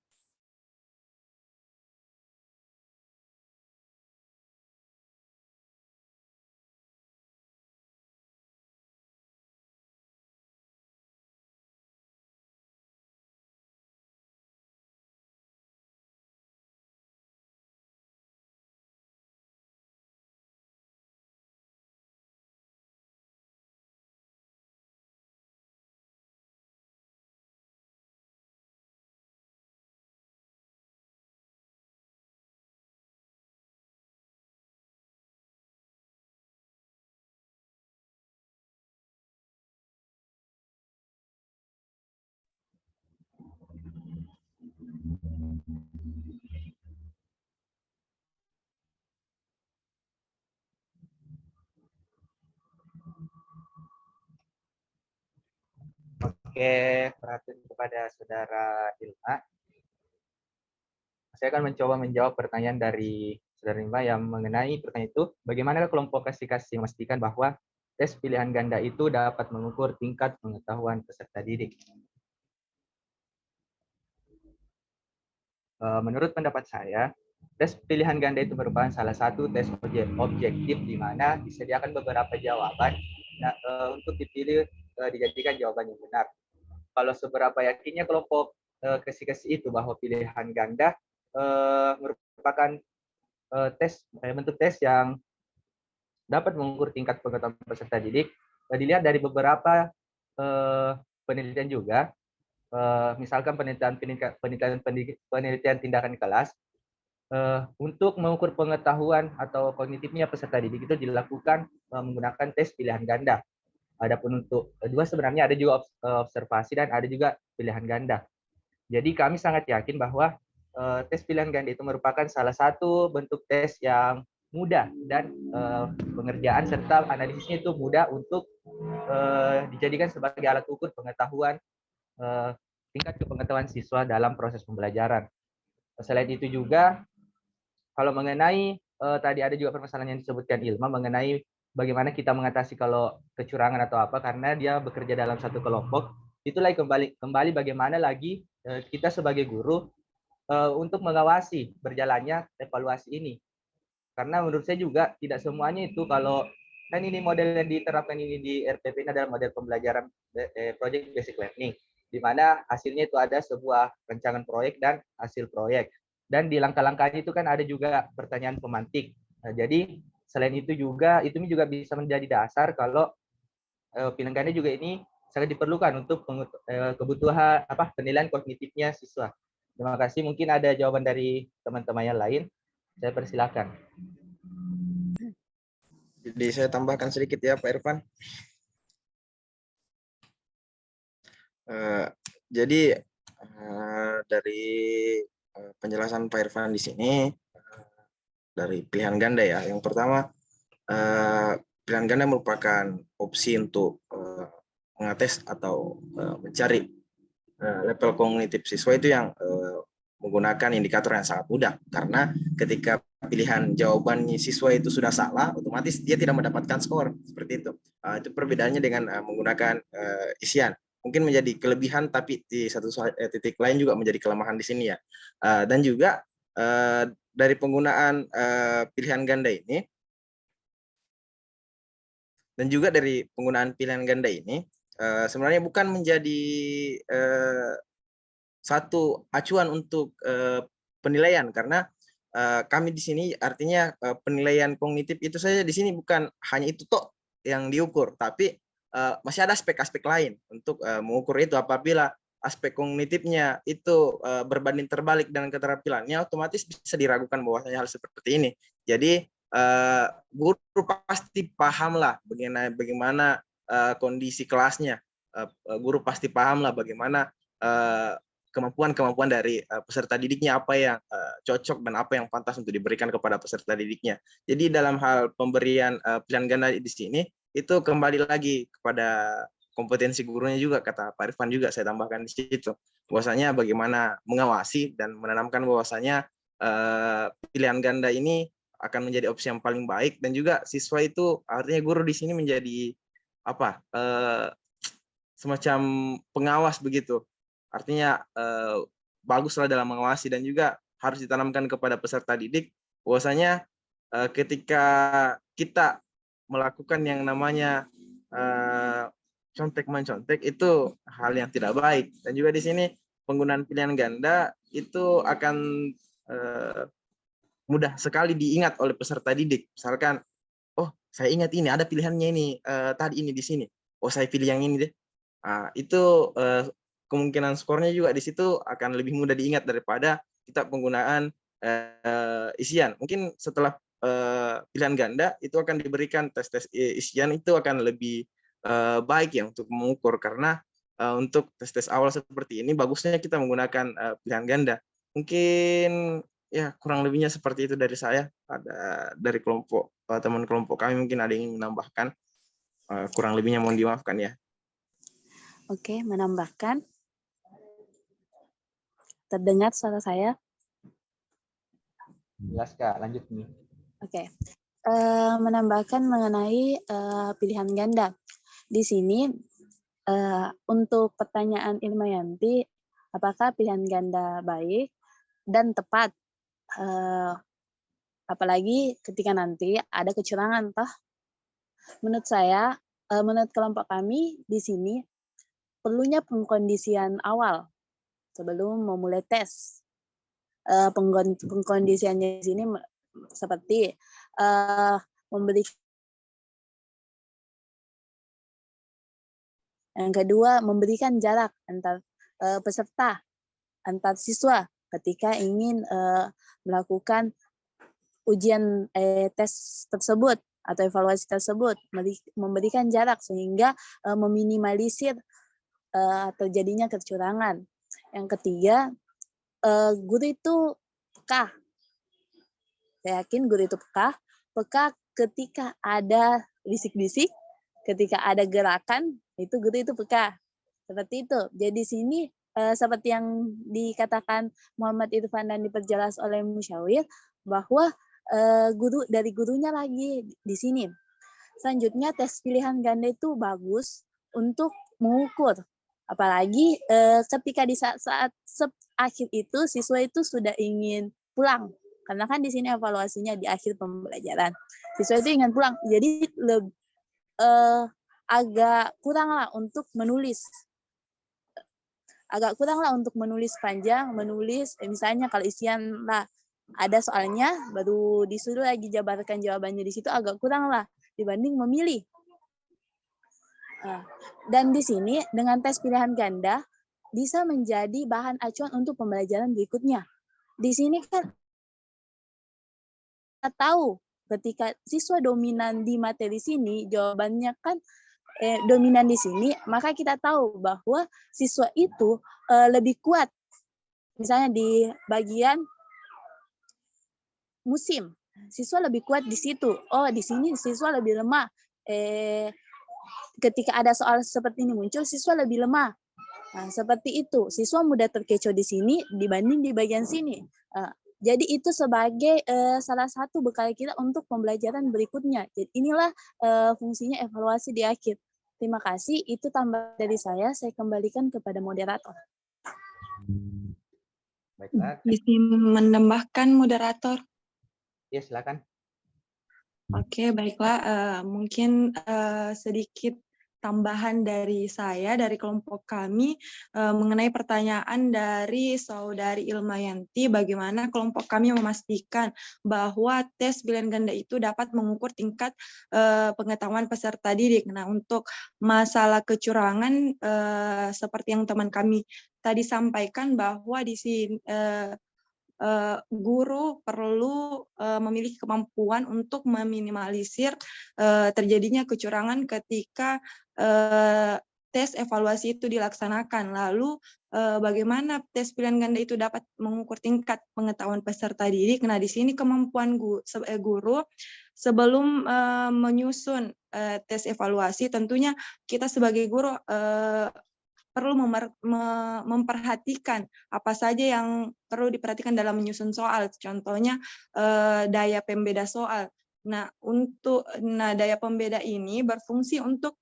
Oke, perhatian kepada Saudara Ilma. Saya akan mencoba menjawab pertanyaan dari Saudara Ilma yang mengenai pertanyaan itu, bagaimana kelompok kasih memastikan bahwa tes pilihan ganda itu dapat mengukur tingkat pengetahuan peserta didik. Menurut pendapat saya, tes pilihan ganda itu merupakan salah satu tes objektif di mana disediakan beberapa jawaban untuk dipilih dijadikan jawaban yang benar. Kalau seberapa yakinnya kelompok kasih itu bahwa pilihan ganda merupakan bentuk tes yang dapat mengukur tingkat pengetahuan peserta didik, dilihat dari beberapa penelitian juga. Misalkan penelitian tindakan kelas, untuk mengukur pengetahuan atau kognitifnya peserta didik itu dilakukan menggunakan tes pilihan ganda. Adapun untuk kedua sebenarnya ada juga observasi dan ada juga pilihan ganda. Jadi kami sangat yakin bahwa tes pilihan ganda itu merupakan salah satu bentuk tes yang mudah dan pengerjaan serta analisisnya itu mudah untuk dijadikan sebagai alat ukur pengetahuan tingkat kepengetahuan siswa dalam proses pembelajaran. Selain itu juga, kalau mengenai tadi ada juga permasalahan yang disebutkan Ilma mengenai bagaimana kita mengatasi kalau kecurangan atau apa, karena dia bekerja dalam satu kelompok, itulah kembali bagaimana lagi kita sebagai guru untuk mengawasi berjalannya evaluasi ini. Karena menurut saya juga tidak semuanya itu, kalau kan ini model yang diterapkan ini di RPP ini adalah model pembelajaran project basic learning, di mana hasilnya itu ada sebuah rancangan proyek dan hasil proyek. Dan di langkah-langkahnya itu kan ada juga pertanyaan pemantik. Nah, jadi selain itu juga bisa menjadi dasar kalau pilihan ganda juga ini sangat diperlukan untuk kebutuhan penilaian kognitifnya siswa. Terima kasih. Mungkin ada jawaban dari teman-teman yang lain. Saya persilakan. Jadi saya tambahkan sedikit ya Pak Irfan. Jadi dari penjelasan Pak Irfan di sini dari pilihan ganda ya. Yang pertama, pilihan ganda merupakan opsi untuk mengetes atau mencari level kognitif siswa itu yang menggunakan indikator yang sangat mudah, karena ketika pilihan jawabannya siswa itu sudah salah, otomatis dia tidak mendapatkan skor seperti itu. Itu perbedaannya dengan menggunakan isian. Mungkin menjadi kelebihan, tapi di satu titik lain juga menjadi kelemahan di sini ya. Dan juga dari penggunaan pilihan ganda ini, dan juga dari penggunaan pilihan ganda ini sebenarnya bukan menjadi satu acuan untuk penilaian, karena kami di sini artinya penilaian kognitif itu saja di sini bukan hanya itu toh yang diukur, tapi masih ada aspek-aspek lain untuk mengukur itu. Apabila aspek kognitifnya itu berbanding terbalik dengan keterampilannya, otomatis bisa diragukan bahwasanya hal seperti ini. Jadi guru pasti pahamlah bagaimana kondisi kelasnya, guru pasti pahamlah bagaimana kemampuan dari peserta didiknya, apa yang cocok dan apa yang pantas untuk diberikan kepada peserta didiknya. Jadi dalam hal pemberian pilihan ganda di sini itu kembali lagi kepada kompetensi gurunya juga, kata Pak Irfan juga saya tambahkan di situ. Bahwasanya bagaimana mengawasi dan menanamkan bahwasanya pilihan ganda ini akan menjadi opsi yang paling baik, dan juga siswa itu artinya guru di sini menjadi apa? Semacam pengawas begitu. Artinya baguslah dalam mengawasi, dan juga harus ditanamkan kepada peserta didik bahwasanya ketika kita melakukan yang namanya contek mencontek itu hal yang tidak baik. Dan juga di sini penggunaan pilihan ganda itu akan mudah sekali diingat oleh peserta didik. Misalkan, oh saya ingat ini ada pilihannya ini tadi ini di sini. Oh saya pilih yang ini deh. Itu kemungkinan skornya juga di situ akan lebih mudah diingat daripada kita penggunaan isian. Mungkin setelah pilihan ganda itu akan diberikan tes isian, itu akan lebih baik ya untuk mengukur, karena untuk tes awal seperti ini bagusnya kita menggunakan pilihan ganda. Mungkin ya kurang lebihnya seperti itu dari saya. Ada dari kelompok teman kelompok kami mungkin ada yang ingin menambahkan, kurang lebihnya mohon dimaafkan ya. Oke, menambahkan. Terdengar suara saya? Jelas Kak, lanjut nih. Oke. Menambahkan mengenai pilihan ganda. Di sini untuk pertanyaan Irmayanti, apakah pilihan ganda baik dan tepat? Apalagi ketika nanti ada kecurangan, toh? Menurut saya, menurut kelompok kami di sini perlunya pengkondisian awal sebelum memulai tes. Pengkondisiannya di sini seperti memberi. Yang kedua, memberikan jarak antar peserta, antar siswa ketika ingin melakukan ujian tes tersebut atau evaluasi tersebut, memberikan jarak sehingga meminimalisir terjadinya kecurangan. Yang ketiga, guru itu peka. Saya yakin guru itu peka ketika ada bisik-bisik, ketika ada gerakan, itu guru itu peka. Seperti itu. Jadi sini seperti yang dikatakan Muhammad Irfan dan diperjelas oleh Musyawir, bahwa dari gurunya lagi di sini. Selanjutnya, tes pilihan ganda itu bagus untuk mengukur. Apalagi ketika di saat akhir itu siswa itu sudah ingin pulang. Karena kan di sini evaluasinya di akhir pembelajaran. Siswa itu ingin pulang. Jadi agak kurang lah untuk menulis. Agak kurang lah untuk menulis panjang, menulis misalnya kalau isian lah ada soalnya baru disuruh lagi jabarkan jawabannya di situ, agak kurang lah dibanding memilih. Dan di sini dengan tes pilihan ganda bisa menjadi bahan acuan untuk pembelajaran berikutnya. Di sini kan kita tahu ketika siswa dominan di materi sini, jawabannya kan dominan di sini, maka kita tahu bahwa siswa itu lebih kuat. Misalnya di bagian musim, siswa lebih kuat di situ. Oh, di sini siswa lebih lemah. Ketika ada soal seperti ini muncul, siswa lebih lemah. Nah, seperti itu. Siswa mudah terkecoh di sini dibanding di bagian sini. Jadi itu sebagai salah satu bekal kita untuk pembelajaran berikutnya. Jadi inilah fungsinya evaluasi di akhir. Terima kasih. Itu tambah dari saya. Saya kembalikan kepada moderator. Baiklah. Bisa menambahkan moderator? Ya, silakan. Oke, baiklah. Mungkin sedikit tambahan dari saya, dari kelompok kami, mengenai pertanyaan dari Saudari Ilmayanti, bagaimana kelompok kami memastikan bahwa tes pilihan ganda itu dapat mengukur tingkat pengetahuan peserta didik. Nah, untuk masalah kecurangan, seperti yang teman kami tadi sampaikan, bahwa di sini guru perlu memiliki kemampuan untuk meminimalisir terjadinya kecurangan ketika tes evaluasi itu dilaksanakan. Lalu bagaimana tes pilihan ganda itu dapat mengukur tingkat pengetahuan peserta didik? Nah, di sini kemampuan guru sebelum menyusun tes evaluasi, tentunya kita sebagai guru perlu memperhatikan apa saja yang perlu diperhatikan dalam menyusun soal. Contohnya daya pembeda soal. Nah, daya pembeda ini berfungsi untuk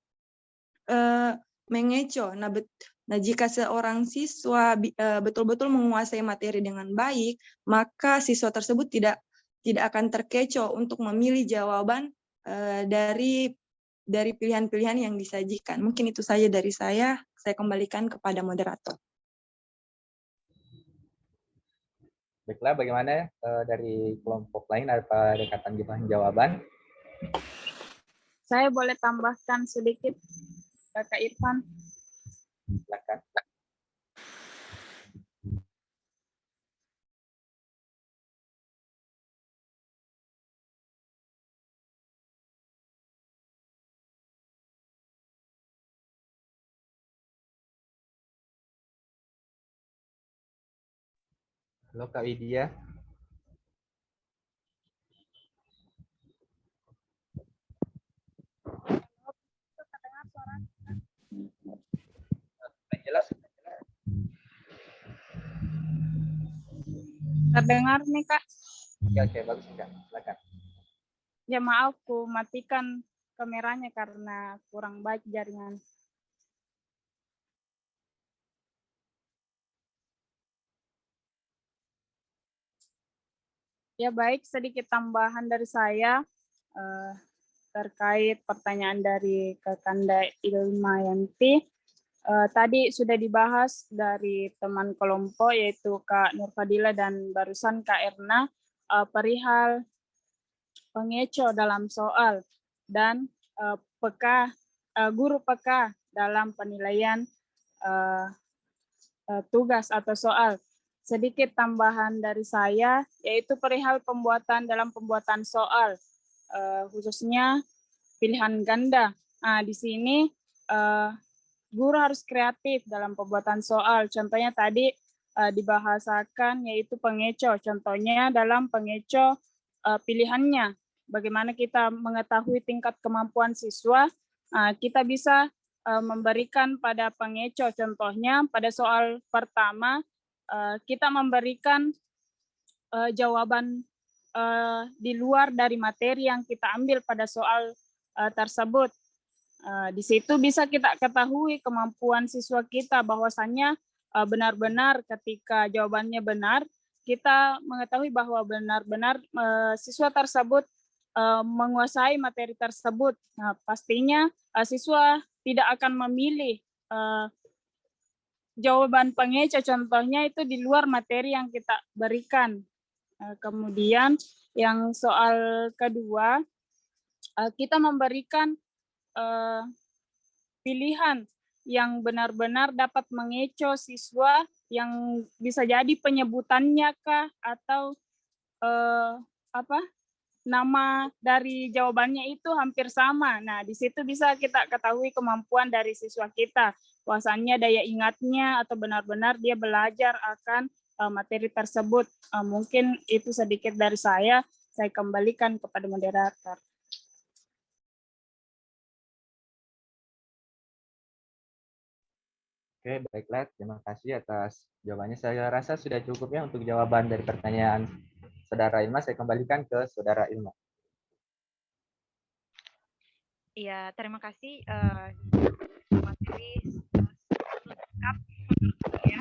mengeco. Nah, jika seorang siswa betul-betul menguasai materi dengan baik, maka siswa tersebut tidak akan terkecoh untuk memilih jawaban dari pilihan-pilihan yang disajikan. Mungkin itu saja dari saya. Saya kembalikan kepada moderator. Baiklah, bagaimana dari kelompok lain apa dekatan jawaban? Saya boleh tambahkan sedikit, Kakak Irfan. Silakan. Halo Kak Widya. Jelas? Terdengar nih Kak? Oke, bagus Kak. Silakan. Ya maaf, ku matikan kameranya karena kurang baik jaringan. Ya baik, sedikit tambahan dari saya terkait pertanyaan dari Kakanda Ilmayanti. Tadi sudah dibahas dari teman kelompok yaitu Kak Nurfadila dan barusan Kak Erna perihal pengeco dalam soal dan guru peka dalam penilaian tugas atau soal. Sedikit tambahan dari saya, yaitu perihal dalam pembuatan soal, khususnya pilihan ganda. Nah, di sini guru harus kreatif dalam pembuatan soal. Contohnya tadi dibahasakan yaitu pengeco. Contohnya dalam pengeco pilihannya, bagaimana kita mengetahui tingkat kemampuan siswa, kita bisa memberikan pada pengeco. Contohnya pada soal pertama, kita memberikan jawaban di luar dari materi yang kita ambil pada soal tersebut. Di situ bisa kita ketahui kemampuan siswa kita, bahwasannya benar-benar ketika jawabannya benar, kita mengetahui bahwa benar-benar siswa tersebut menguasai materi tersebut. Nah, pastinya siswa tidak akan memilih jawaban pengeco, contohnya itu di luar materi yang kita berikan. Kemudian yang soal kedua, kita memberikan pilihan yang benar-benar dapat mengeco siswa, yang bisa jadi penyebutannya kah atau nama dari jawabannya itu hampir sama. Nah, di situ bisa kita ketahui kemampuan dari siswa kita, bahwasannya daya ingatnya atau benar-benar dia belajar akan materi tersebut. Mungkin itu sedikit dari saya kembalikan kepada moderator. Oke, baiklah. Terima kasih atas jawabannya. Saya rasa sudah cukup ya untuk jawaban dari pertanyaan Saudara Ilma. Saya kembalikan ke Saudara Ilma. Iya, terima kasih. Materi lengkap ya.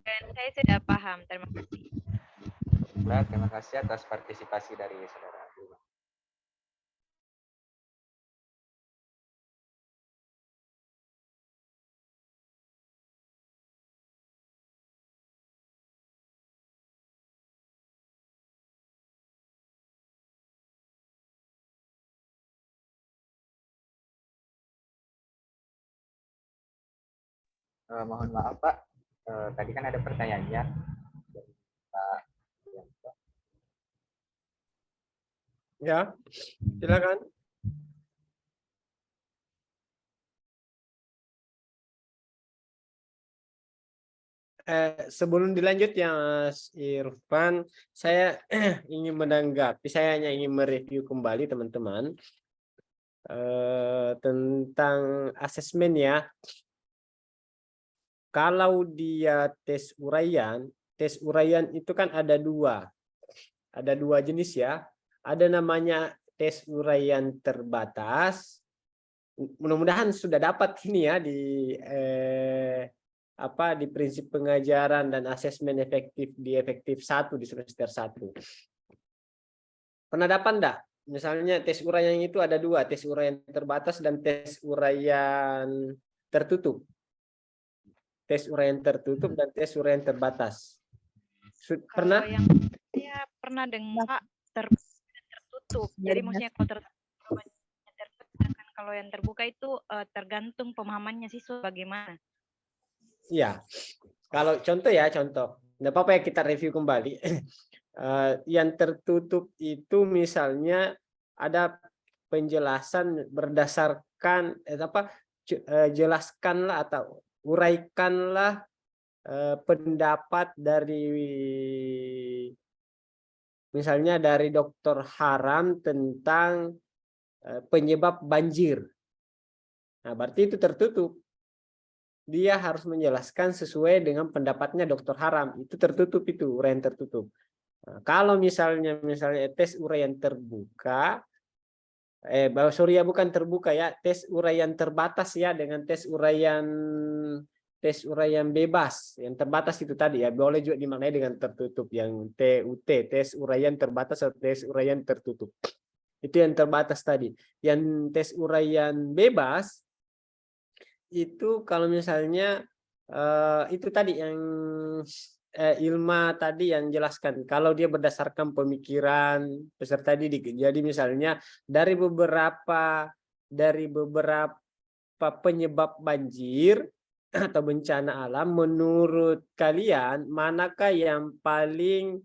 Dan saya sudah paham. Terima kasih. Baiklah, terima kasih atas partisipasi dari Saudara Ilma. Mohon maaf Pak, tadi kan ada pertanyaannya. Ya, silakan. Sebelum dilanjut ya Mas Irfan, saya ingin menanggapi, saya hanya ingin mereview kembali teman-teman tentang asesmen ya. Kalau dia tes uraian itu kan ada dua jenis ya. Ada namanya tes uraian terbatas. Mudah-mudahan sudah dapat ini ya di di prinsip pengajaran dan asesmen efektif di efektif 1 di semester 1. Pernah dapat enggak? Misalnya tes uraian itu ada dua, tes uraian terbatas dan tes uraian tertutup. Tes uraian tertutup dan tes uraian terbatas. Pernah? Kalau yang saya pernah dengar tertutup. Jadi maksudnya kalau tertutup, sedangkan kalau yang terbuka itu tergantung pemahamannya siswa bagaimana. Iya. Kalau contoh. Nggak apa-apa ya kita review kembali. Yang tertutup itu misalnya ada penjelasan berdasarkan jelaskanlah atau uraikanlah pendapat dari misalnya dari Dr. Haram tentang penyebab banjir. Nah, berarti itu tertutup. Dia harus menjelaskan sesuai dengan pendapatnya Dr. Haram. Itu tertutup, itu uraian tertutup. Nah, kalau misalnya tes uraian terbuka, bukan terbuka ya, tes uraian terbatas ya, dengan tes uraian bebas, yang terbatas itu tadi ya, boleh juga dimaknai dengan tertutup, yang TUT, tes uraian terbatas atau tes uraian tertutup. Itu yang terbatas tadi. Yang tes uraian bebas itu kalau misalnya itu tadi yang Ilma tadi yang jelaskan, kalau dia berdasarkan pemikiran peserta didik. Jadi misalnya dari beberapa penyebab banjir atau bencana alam, menurut kalian manakah yang paling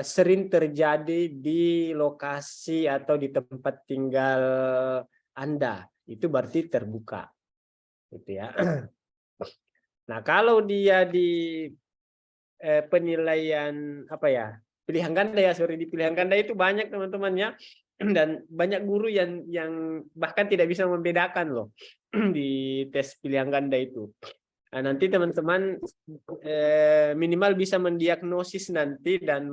sering terjadi di lokasi atau di tempat tinggal Anda? Itu berarti terbuka. Gitu ya. Nah, kalau dia di penilaian pilihan ganda ya, di pilihan ganda itu banyak teman-temannya, dan banyak guru yang bahkan tidak bisa membedakan loh di tes pilihan ganda itu. Nah, nanti teman-teman minimal bisa mendiagnosis nanti dan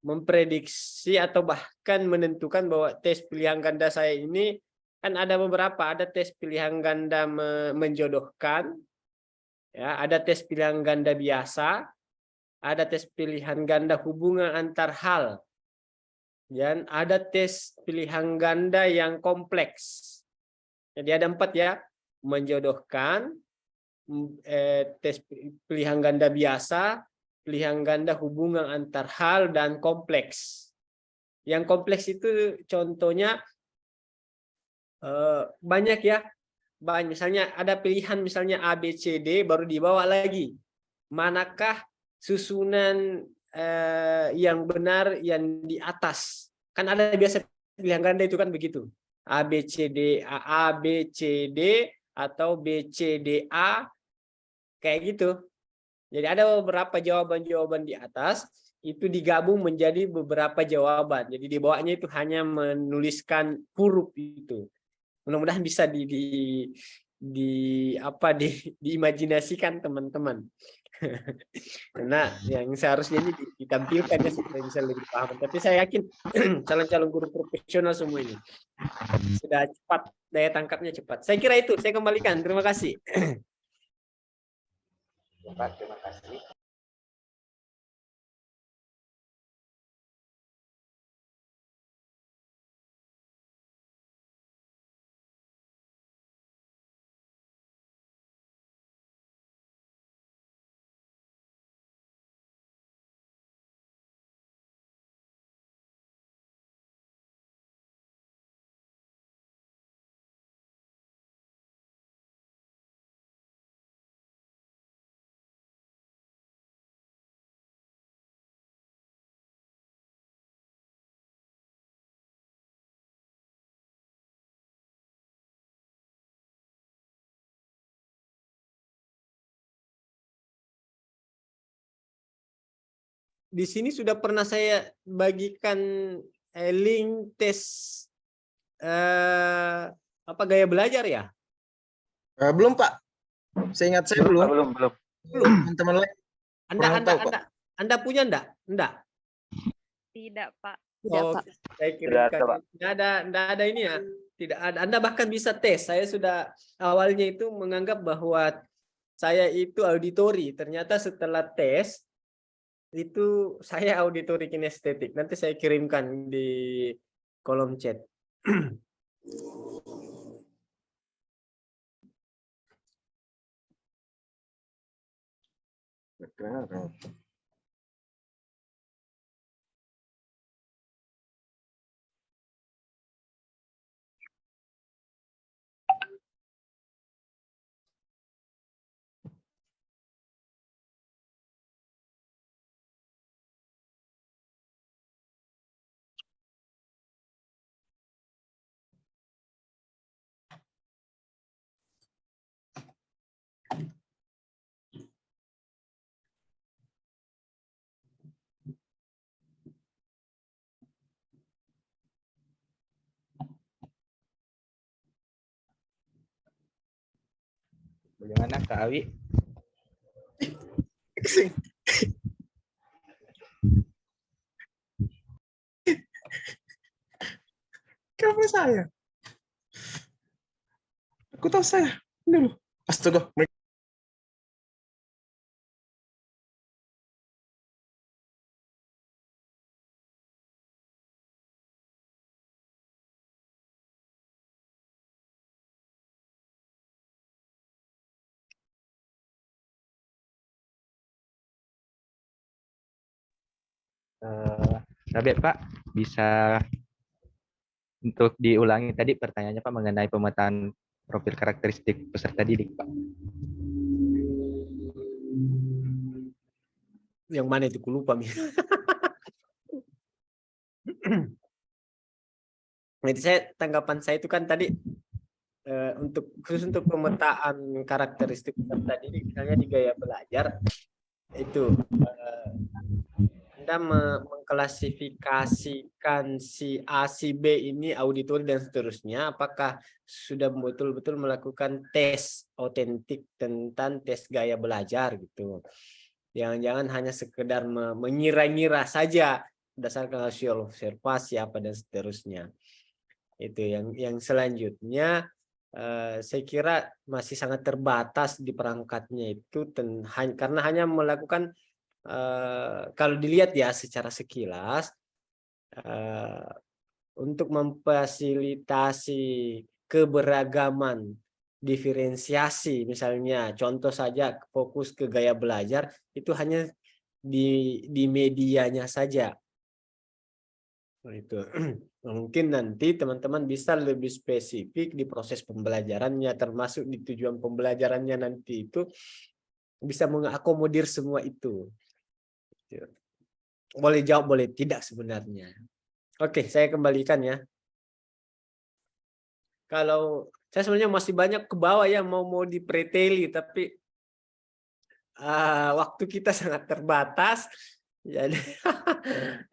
memprediksi atau bahkan menentukan bahwa tes pilihan ganda saya ini kan ada beberapa, ada tes pilihan ganda menjodohkan, ya, ada tes pilihan ganda biasa, ada tes pilihan ganda hubungan antar hal, dan ada tes pilihan ganda yang kompleks. Jadi ada 4 ya, menjodohkan, tes pilihan ganda biasa, pilihan ganda hubungan antar hal, dan kompleks. Yang kompleks itu contohnya banyak ya, misalnya ada pilihan misalnya A, B, C, D, baru dibawa lagi manakah susunan yang benar yang di atas. Kan ada biasa pilihan ganda itu kan begitu, A, B, C, D, A, B, C, D, atau B, C, D, A, kayak gitu. Jadi ada beberapa jawaban-jawaban di atas itu digabung menjadi beberapa jawaban. Jadi di bawahnya itu hanya menuliskan huruf itu. Mudah-mudahan bisa diimajinasikan teman-teman. Karena yang seharusnya ini ditampilkan ya supaya bisa lebih paham. Tapi saya yakin calon-calon guru profesional semua ini sudah cepat, daya tangkapnya cepat. Saya kira itu, saya kembalikan. Terima kasih. Terima kasih. Di sini sudah pernah saya bagikan link tes gaya belajar ya? Belum Pak. Seingat saya belum. Belum. Teman-teman lain kurang tahu, Pak. Anda punya enggak? Tidak, Pak. Tidak, Oh, Pak. saya kirimkan. Tidak ada ini ya. Tidak ada. Anda bahkan bisa tes. Saya sudah awalnya itu menganggap bahwa saya itu auditori. Ternyata setelah tes itu saya auditori kinestetik. Nanti saya kirimkan di kolom chat. Bagaimana Kak Awi? Kenapa saya? Aku tahu saya. Dulu. Astaga. Sabit Pak, bisa untuk diulangi tadi pertanyaannya Pak mengenai pemetaan profil karakteristik peserta didik Pak. Yang mana itu? Lupa. Jadi tanggapan saya itu kan tadi khusus untuk pemetaan karakteristik peserta didik, misalnya di gaya belajar itu Anda mengklasifikasikan si A, si B ini auditori dan seterusnya, apakah sudah betul-betul melakukan tes otentik tentang tes gaya belajar gitu. Jangan-jangan hanya sekedar mengira-ngira saja berdasarkan hasil observasi apa dan seterusnya. Itu yang selanjutnya saya kira masih sangat terbatas di perangkatnya itu karena hanya melakukan kalau dilihat ya secara sekilas untuk memfasilitasi keberagaman diferensiasi, misalnya contoh saja fokus ke gaya belajar itu hanya di medianya saja. Itu mungkin nanti teman-teman bisa lebih spesifik di proses pembelajarannya, termasuk di tujuan pembelajarannya nanti itu bisa mengakomodir semua itu. Boleh jawab, boleh tidak sebenarnya. Oke, saya kembalikan ya. Kalau saya sebenarnya masih banyak ke bawah ya mau dipreteli, tapi waktu kita sangat terbatas. Jadi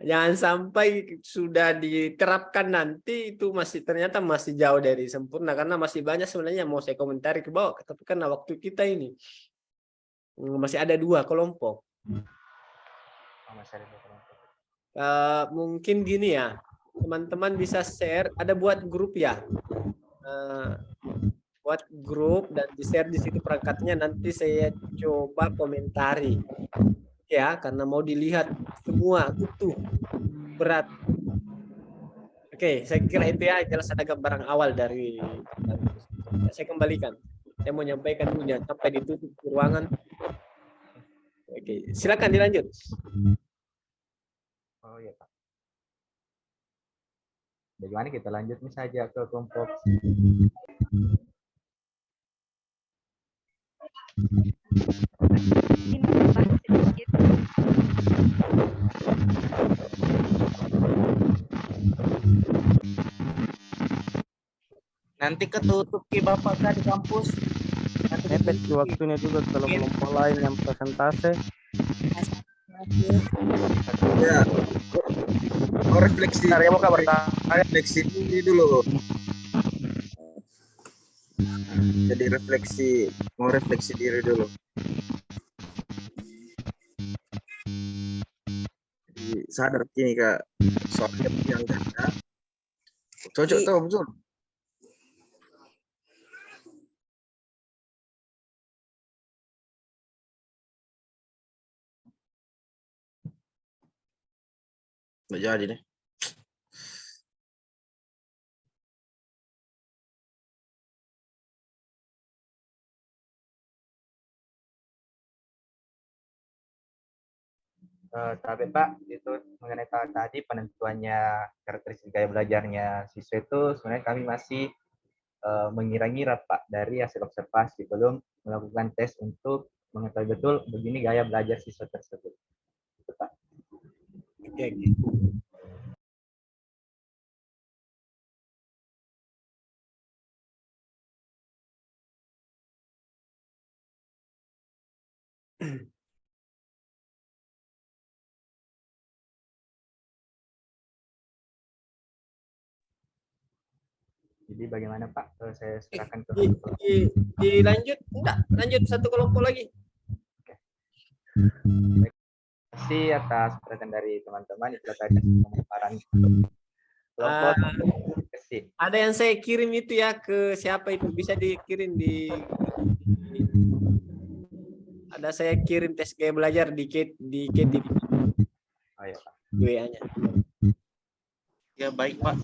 jangan sampai sudah diterapkan nanti itu ternyata masih jauh dari sempurna, karena masih banyak sebenarnya mau saya komentari ke bawah, tapi karena waktu kita ini masih ada 2 kelompok. Mungkin gini ya, teman-teman bisa share, ada buat grup ya, buat grup dan di share di situ perangkatnya, nanti saya coba komentari ya, karena mau dilihat semua utuh berat. Oke, saya kira itu ya, jelas ada gambaran awal dari saya kembalikan. Saya mau nyampaikan dulu, jangan sampai ditutup ruangan. Oke, silakan dilanjut. Oh iya Pak. Bagaimana kita lanjut nih saja ke kelompok Nanti ketutup ki Bapak Kak di kampus. Mepet di waktunya juga kalau kelompok lain yang presentase. Ya. Refleksi. Refleksi dulu. Jadi jadi mau refleksi diri dulu. Jadi sadar gini Kak, soalnya yang ganda cocok tahu betul. Nggak jadi deh. Tapi Pak, itu mengenai tadi penentuannya karakteristik gaya belajarnya siswa itu sebenarnya kami masih mengira-ngira Pak dari hasil observasi belum melakukan tes untuk mengetahui betul begini gaya belajar siswa tersebut. Itu, Pak. Oke. Jadi bagaimana Pak? Saya serahkan ke Dilanjut, enggak? Lanjut satu kelompok lagi. Terima kasih atas perhatian dari teman-teman. Itulah tadi pemaparan kelompok kasih. Ada yang saya kirim itu ya ke siapa itu, bisa dikirim ada saya kirim tes gaya belajar di KTV. Oh ya Pak. WA-nya. Ya baik Pak.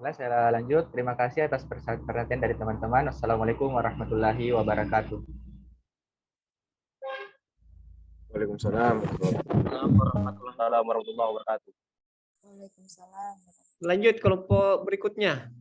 Baiklah, saya lanjut. Terima kasih atas perhatian dari teman-teman. Wassalamualaikum warahmatullahi wabarakatuh. Waalaikumsalam warahmatullahi wabarakatuh. Waalaikumsalam. Lanjut kelompok berikutnya.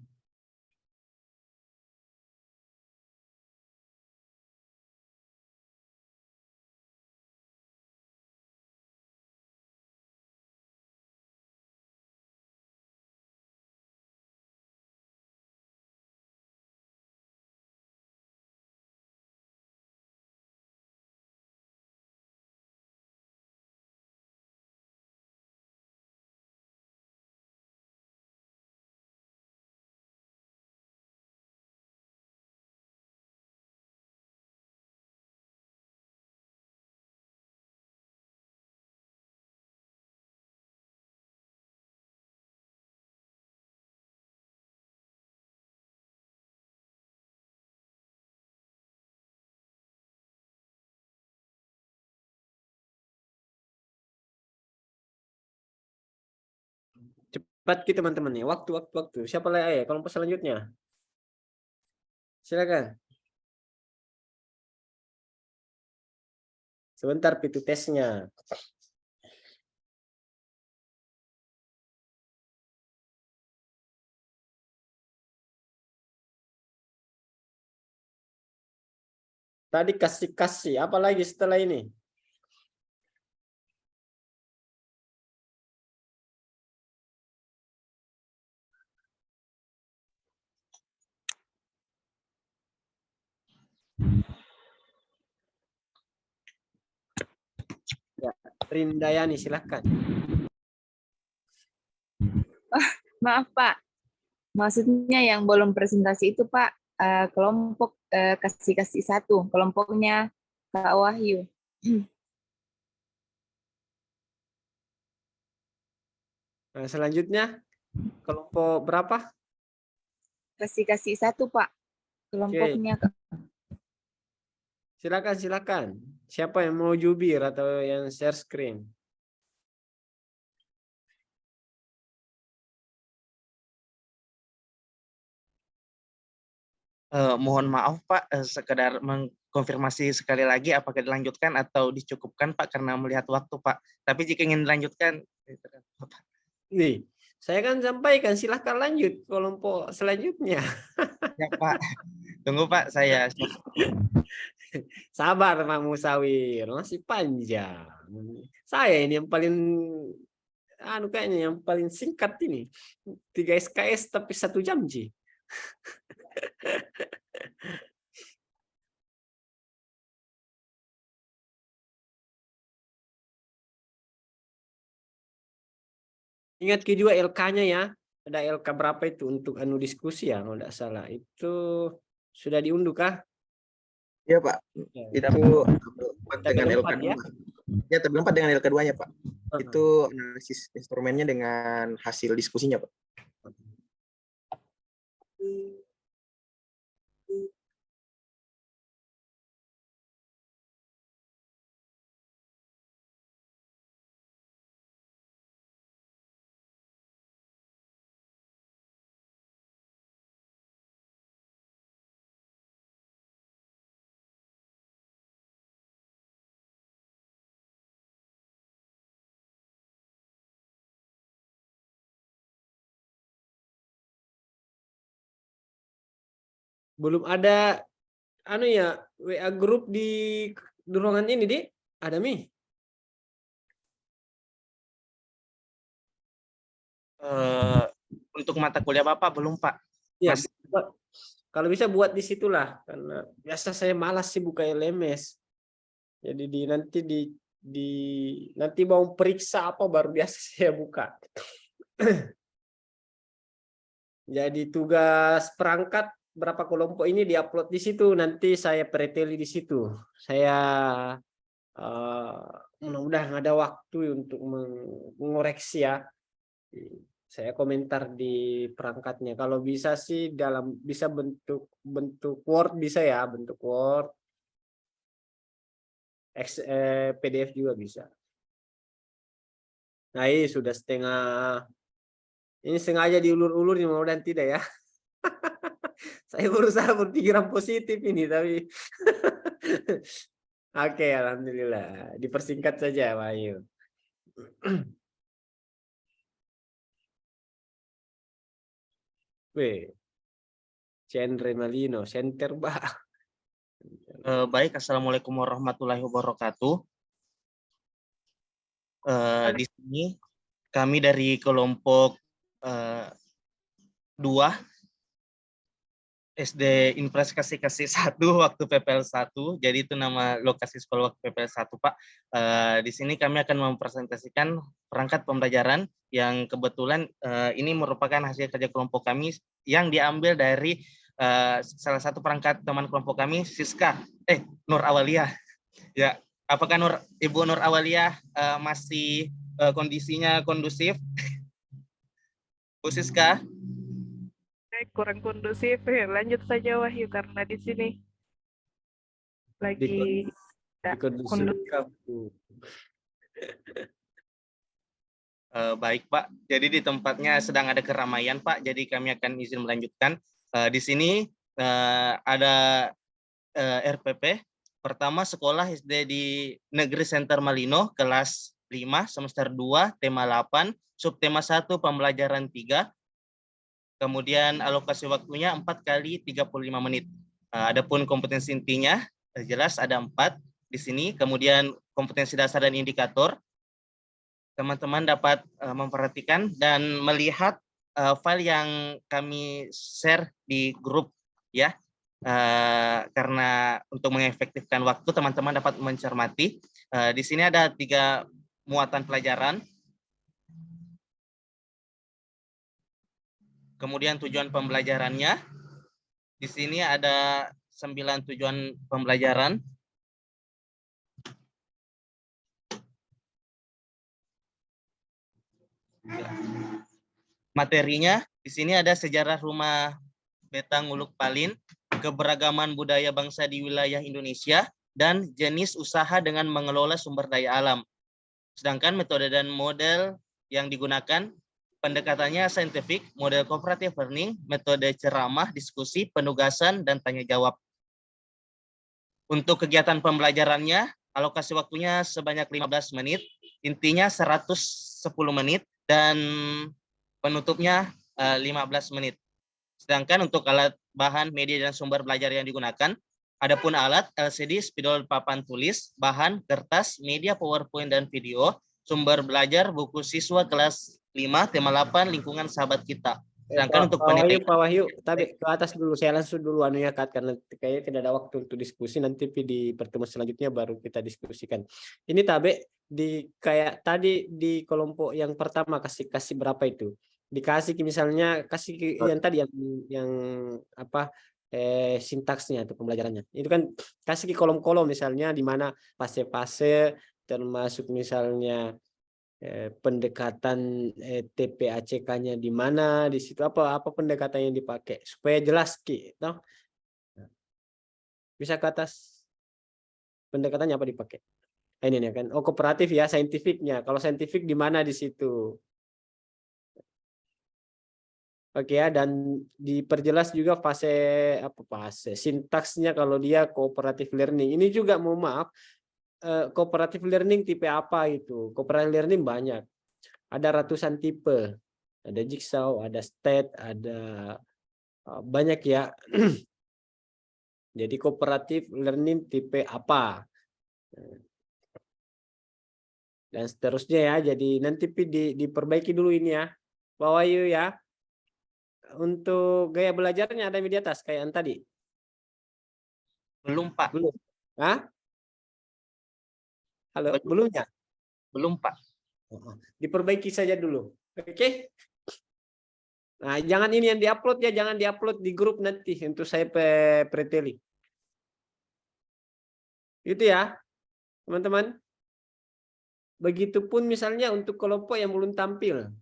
Cepat kita teman-teman nih, waktu. Siapa lagi kelompok selanjutnya? Silakan. Sebentar pitu tesnya. Tadi kasih apa lagi setelah ini? Ya, Rindayani silahkan. Maaf Pak, maksudnya yang belum presentasi itu Pak, kelompok kasih satu, kelompoknya Kak Wahyu. Nah, selanjutnya kelompok berapa? Kasih satu Pak, kelompoknya. Silakan. Siapa yang mau jubir atau yang share screen? Mohon maaf Pak, sekedar mengkonfirmasi sekali lagi apakah dilanjutkan atau dicukupkan Pak karena melihat waktu Pak. Tapi jika ingin dilanjutkan, Nih, saya kan sampaikan silahkan lanjut kelompok selanjutnya. ya Pak. Tunggu Pak, saya sabar Pak Musawir, masih panjang. Saya ini yang paling kayaknya yang paling singkat ini 3 SKS tapi 1 jam sih. Ingat juga LK-nya ya. Ada LK berapa itu untuk diskusi ya kalau tidak salah. Itu Sudah diunduh kah? Iya Pak, Ya. itu dengan Tabel 4 LK2. ya? Ya, tabel 4 dengan LK2-nya Pak. Heeh. Itu analisis instrumennya dengan hasil diskusinya Pak. Belum ada anu ya WA grup di ruangan ini, Dik? Ada Mi? Untuk mata kuliah Bapak belum Pak. Ya, Mas, kalau bisa buat di situlah, karena biasa saya malas sih buka LMS. Jadi nanti mau periksa apa baru biasa saya buka. Jadi tugas perangkat berapa kelompok ini diupload di situ, nanti saya preteli di situ. Saya mudah-mudahan ada waktu untuk mengoreksi ya. Saya komentar di perangkatnya. Kalau bisa sih bisa bentuk Word bisa ya, bentuk Word. PDF juga bisa. Nah, ini sudah setengah. Ini sengaja diulur-ulur, mudah-mudahan tidak ya. Saya berusaha berpikiran positif ini, tapi oke, alhamdulillah. Dipersingkat saja, Pak Ayu. Weh, Cendre Malino, center Pak. baik, Assalamualaikum warahmatullahi wabarakatuh. Di sini kami dari kelompok 2 SD Impres Kasih 1 waktu PPL 1. Jadi itu nama lokasi sekolah waktu PPL 1 Pak. Di sini kami akan mempresentasikan perangkat pembelajaran yang kebetulan ini merupakan hasil kerja kelompok kami yang diambil dari salah satu perangkat teman kelompok kami, Siska, Nur Awaliyah. Ya, apakah Ibu Nur Awaliyah masih kondisinya kondusif? Bu Siska? Kurang kondusif. Lanjut saja Wahyu, karena di sini lagi kondusif. Baik Pak, jadi di tempatnya sedang ada keramaian Pak, jadi kami akan izin melanjutkan. Di sini ada RPP. Pertama, sekolah SD di Negeri Center Malino, kelas 5, semester 2, tema 8, subtema 1, pembelajaran 3. Kemudian alokasi waktunya 4 kali 35 menit. Adapun kompetensi intinya, jelas ada 4 di sini. Kemudian kompetensi dasar dan indikator. Teman-teman dapat memperhatikan dan melihat file yang kami share di grup ya. Karena untuk mengefektifkan waktu, teman-teman dapat mencermati. Di sini ada 3 muatan pelajaran. Kemudian tujuan pembelajarannya. Di sini ada 9 tujuan pembelajaran. Materinya, di sini ada sejarah rumah Beta Nguluk Palin, keberagaman budaya bangsa di wilayah Indonesia, dan jenis usaha dengan mengelola sumber daya alam. Sedangkan metode dan model yang digunakan, pendekatannya saintifik, model cooperative learning, metode ceramah, diskusi, penugasan, dan tanya jawab. Untuk kegiatan pembelajarannya, alokasi waktunya sebanyak 15 menit, intinya 110 menit, dan penutupnya 15 menit. Sedangkan untuk alat bahan, media, dan sumber belajar yang digunakan, adapun alat LCD, spidol papan tulis, bahan, kertas, media PowerPoint, dan video, sumber belajar, buku siswa kelas 5, tema 8, lingkungan sahabat kita. Sedangkan untuk Pak Wahyu, tapi ke atas dulu, saya langsung dulu anunya Kak, karena kayaknya tidak ada waktu untuk diskusi, nanti di pertemuan selanjutnya baru kita diskusikan. Ini Tabe kayak tadi di kelompok yang pertama kasih berapa itu? Dikasih misalnya yang tadi yang apa sintaksnya atau pembelajarannya. Itu kan kasih ke kolom-kolom misalnya di mana fase-fase, termasuk misalnya pendekatan TPACK-nya di mana, di situ apa pendekatan yang dipakai supaya jelas toh. Bisa ke atas pendekatannya apa dipakai. Ini nih kan, oh kooperatif ya, saintifiknya. Kalau saintifik di mana di situ. Oke ya, dan diperjelas juga fase sintaksnya kalau dia cooperative learning. Ini juga mohon maaf, cooperative learning tipe apa itu? Cooperative learning banyak. Ada ratusan tipe. Ada jigsaw, ada state, ada banyak ya. Jadi cooperative learning tipe apa? Dan seterusnya ya. Jadi nanti diperbaiki dulu ini ya. Pak Wahyu ya. Untuk gaya belajarnya ada di atas kayak yang tadi. Belum, Pak. Belum. Hah? Halo, belumnya? Belum, Pak. Diperbaiki saja dulu. Oke. Nah, jangan ini yang diupload ya, jangan diupload di grup nanti untuk saya preteli. Itu ya, teman-teman. Begitupun misalnya untuk kelompok yang belum tampil.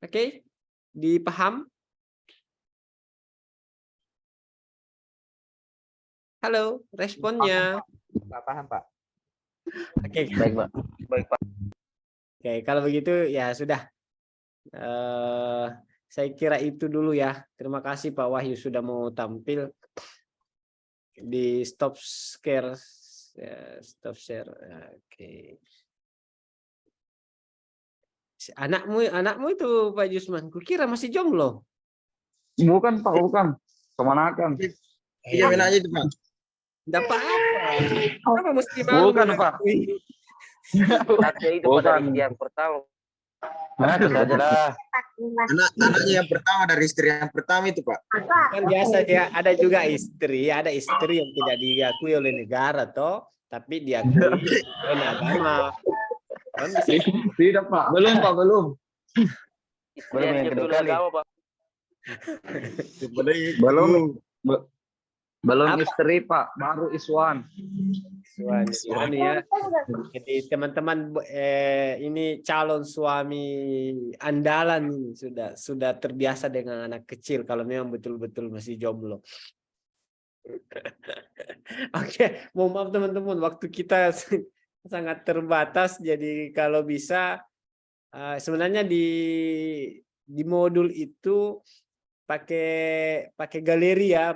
Oke? Dipaham? Halo, responnya. Paham, Pak. Oke. Baik, Pak. Baik, Pak. Oke, kalau begitu ya sudah. Saya kira itu dulu ya. Terima kasih Pak Wahyu sudah mau tampil di stop share. Stop share. Oke. Anakmu itu Pak Jusman, kukira masih jomblo. Bukan Pak, bukan. Kemanakan? Iya, aja itu Pak. Tidak apa-apa. Kenapa mesti malu? Bukan Pak. Itu pada yang pertama. Anaknya yang pertama dari istri yang pertama itu Pak. Kan biasa ya, ada juga istri yang tidak diakui oleh negara toh, tapi diakui oleh agama. Kan bisa. Tidak Pak, belum Pak, belum. Belum yang kedua kali. Belum istri Pak, baru Iswan. Iswan ya. Jadi teman-teman ini calon suami andalan sudah terbiasa dengan anak kecil kalau memang betul-betul masih jomblo. Oke, mohon maaf teman-teman, waktu kita sangat terbatas, jadi kalau bisa sebenarnya di modul itu pakai galeri ya,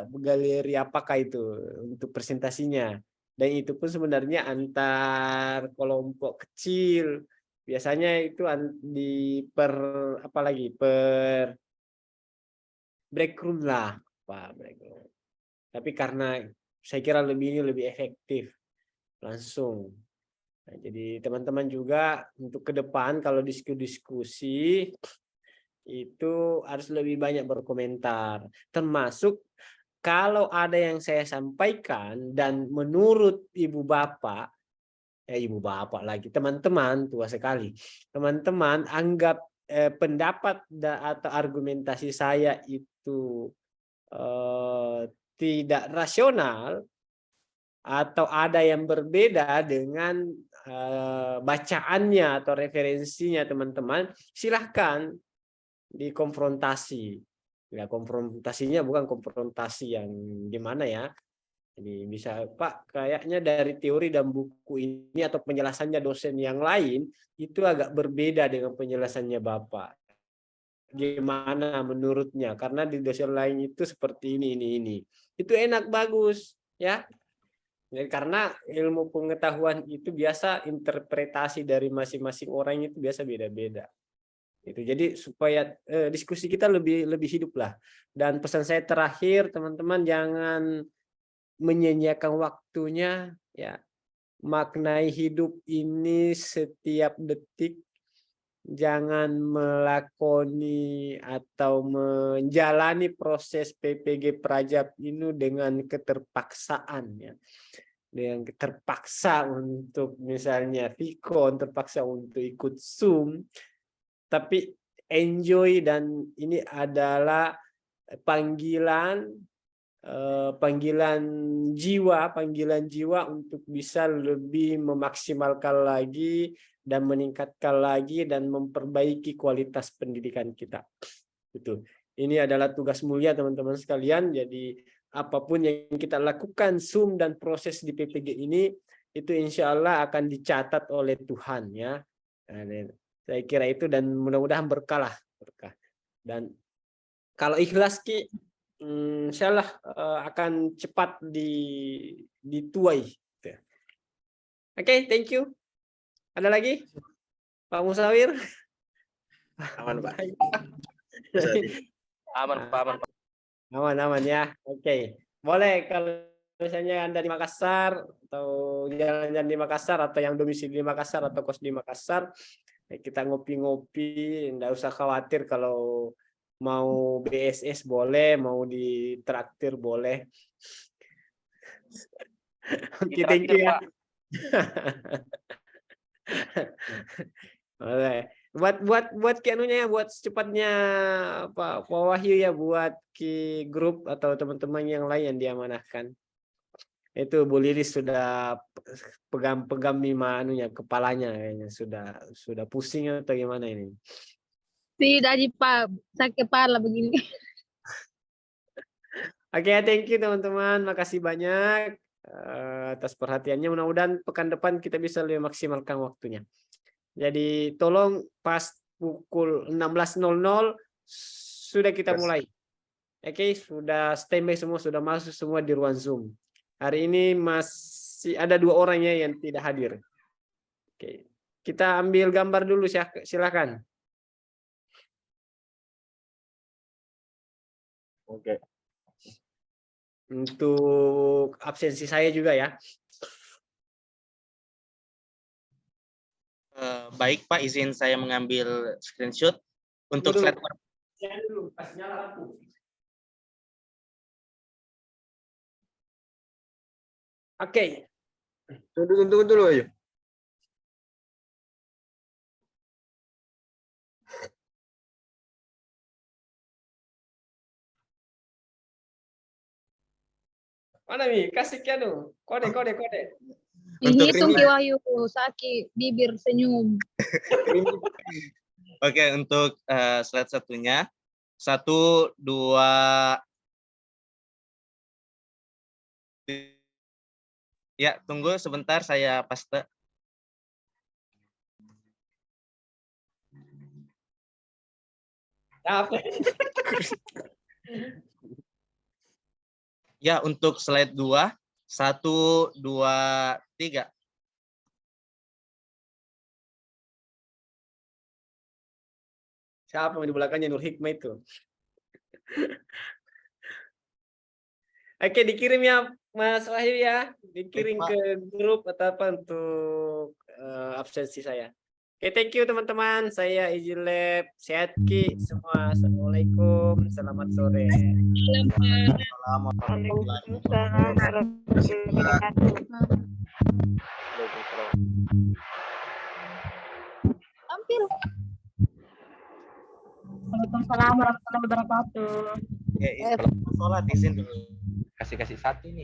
galeri apakah itu untuk presentasinya, dan itu pun sebenarnya antar kelompok kecil biasanya itu per break room lah Pak, break room. Tapi karena saya kira ini lebih efektif langsung. Nah, jadi teman-teman juga untuk ke depan kalau diskusi itu harus lebih banyak berkomentar, termasuk kalau ada yang saya sampaikan dan menurut ibu bapak lagi, teman-teman tua sekali, teman-teman anggap pendapat atau argumentasi saya itu tidak rasional atau ada yang berbeda dengan bacaannya atau referensinya teman-teman, silahkan dikonfrontasi. Ya, konfrontasinya bukan konfrontasi yang gimana ya. Jadi bisa Pak, kayaknya dari teori dan buku ini atau penjelasannya dosen yang lain itu agak berbeda dengan penjelasannya Bapak. Gimana menurutnya? Karena di dosen lain itu seperti ini. Itu enak, bagus ya. Jadi karena ilmu pengetahuan itu biasa interpretasi dari masing-masing orang itu biasa beda-beda. Itu jadi supaya diskusi kita lebih hidup lah. Dan pesan saya terakhir, teman-teman jangan menyia-nyiakan waktunya ya. Maknai hidup ini setiap detik. Jangan melakoni atau menjalani proses PPG Prajab ini dengan keterpaksaan ya. Dengan terpaksa untuk misalnya Vicon, terpaksa untuk ikut Zoom. Tapi enjoy, dan ini adalah panggilan panggilan jiwa untuk bisa lebih memaksimalkan lagi dan meningkatkan lagi dan memperbaiki kualitas pendidikan kita. Itu. Ini adalah tugas mulia teman-teman sekalian. Jadi apapun yang kita lakukan Zoom dan proses di PPG ini itu insya Allah akan dicatat oleh Tuhan ya. Nah, saya kira itu dan mudah-mudahan berkah. Dan kalau ikhlas Ki, insya Allah akan cepat dituai. Oke, thank you. Ada lagi, Pak Musawir? Aman Pak. Aman ya. Oke, boleh kalau misalnya Anda di Makassar atau jalan-jalan di Makassar atau yang domisili di Makassar atau kos di Makassar, kita ngopi-ngopi, enggak usah khawatir kalau mau BSS boleh, mau ditraktir boleh. Oke, thank you ya. Boleh. Buat anunya ya, buat secepatnya Pak Wahyu ya, buat ki grup atau teman-teman yang lain yang diamanahkan. Itu Bu Lilis sudah pegang lima anunya, kepalanya kayaknya sudah pusing atau gimana ini? Tidak Pak, sakit kepala begini. Oke, thank you teman-teman, makasih banyak atas perhatiannya. Mudah-mudahan pekan depan kita bisa lebih maksimalkan waktunya. Jadi tolong pas pukul 16.00 sudah kita mulai. Oke, sudah standby semua, sudah masuk semua di ruang Zoom. Hari ini masih ada 2 orang ya yang tidak hadir. Oke, kita ambil gambar dulu, silakan. Oke. Untuk absensi saya juga ya. Baik Pak, izin saya mengambil screenshot untuk slide. Oke. Tunggu dulu ayo. Mana nih? Kasih kianu. Kode. Hitung Ki Wahyu, sakit bibir senyum. Oke, untuk slide satunya 1, 2. Ya, tunggu sebentar saya paste. Ya, untuk slide 2, 1, 2, 3. Siapa yang di belakangnya Nur Hikmah itu? Oke, dikirim ya Mas Wahyu ya, dikirim ke grup atau apa untuk absensi saya. Oke, thank you teman-teman. Saya izin lab, sehat Ki semua. Assalamualaikum, selamat sore. Tampil. Waalaikumsalam warahmatullahi wabarakatuh. Sholat izin dulu. Kasih satu nih.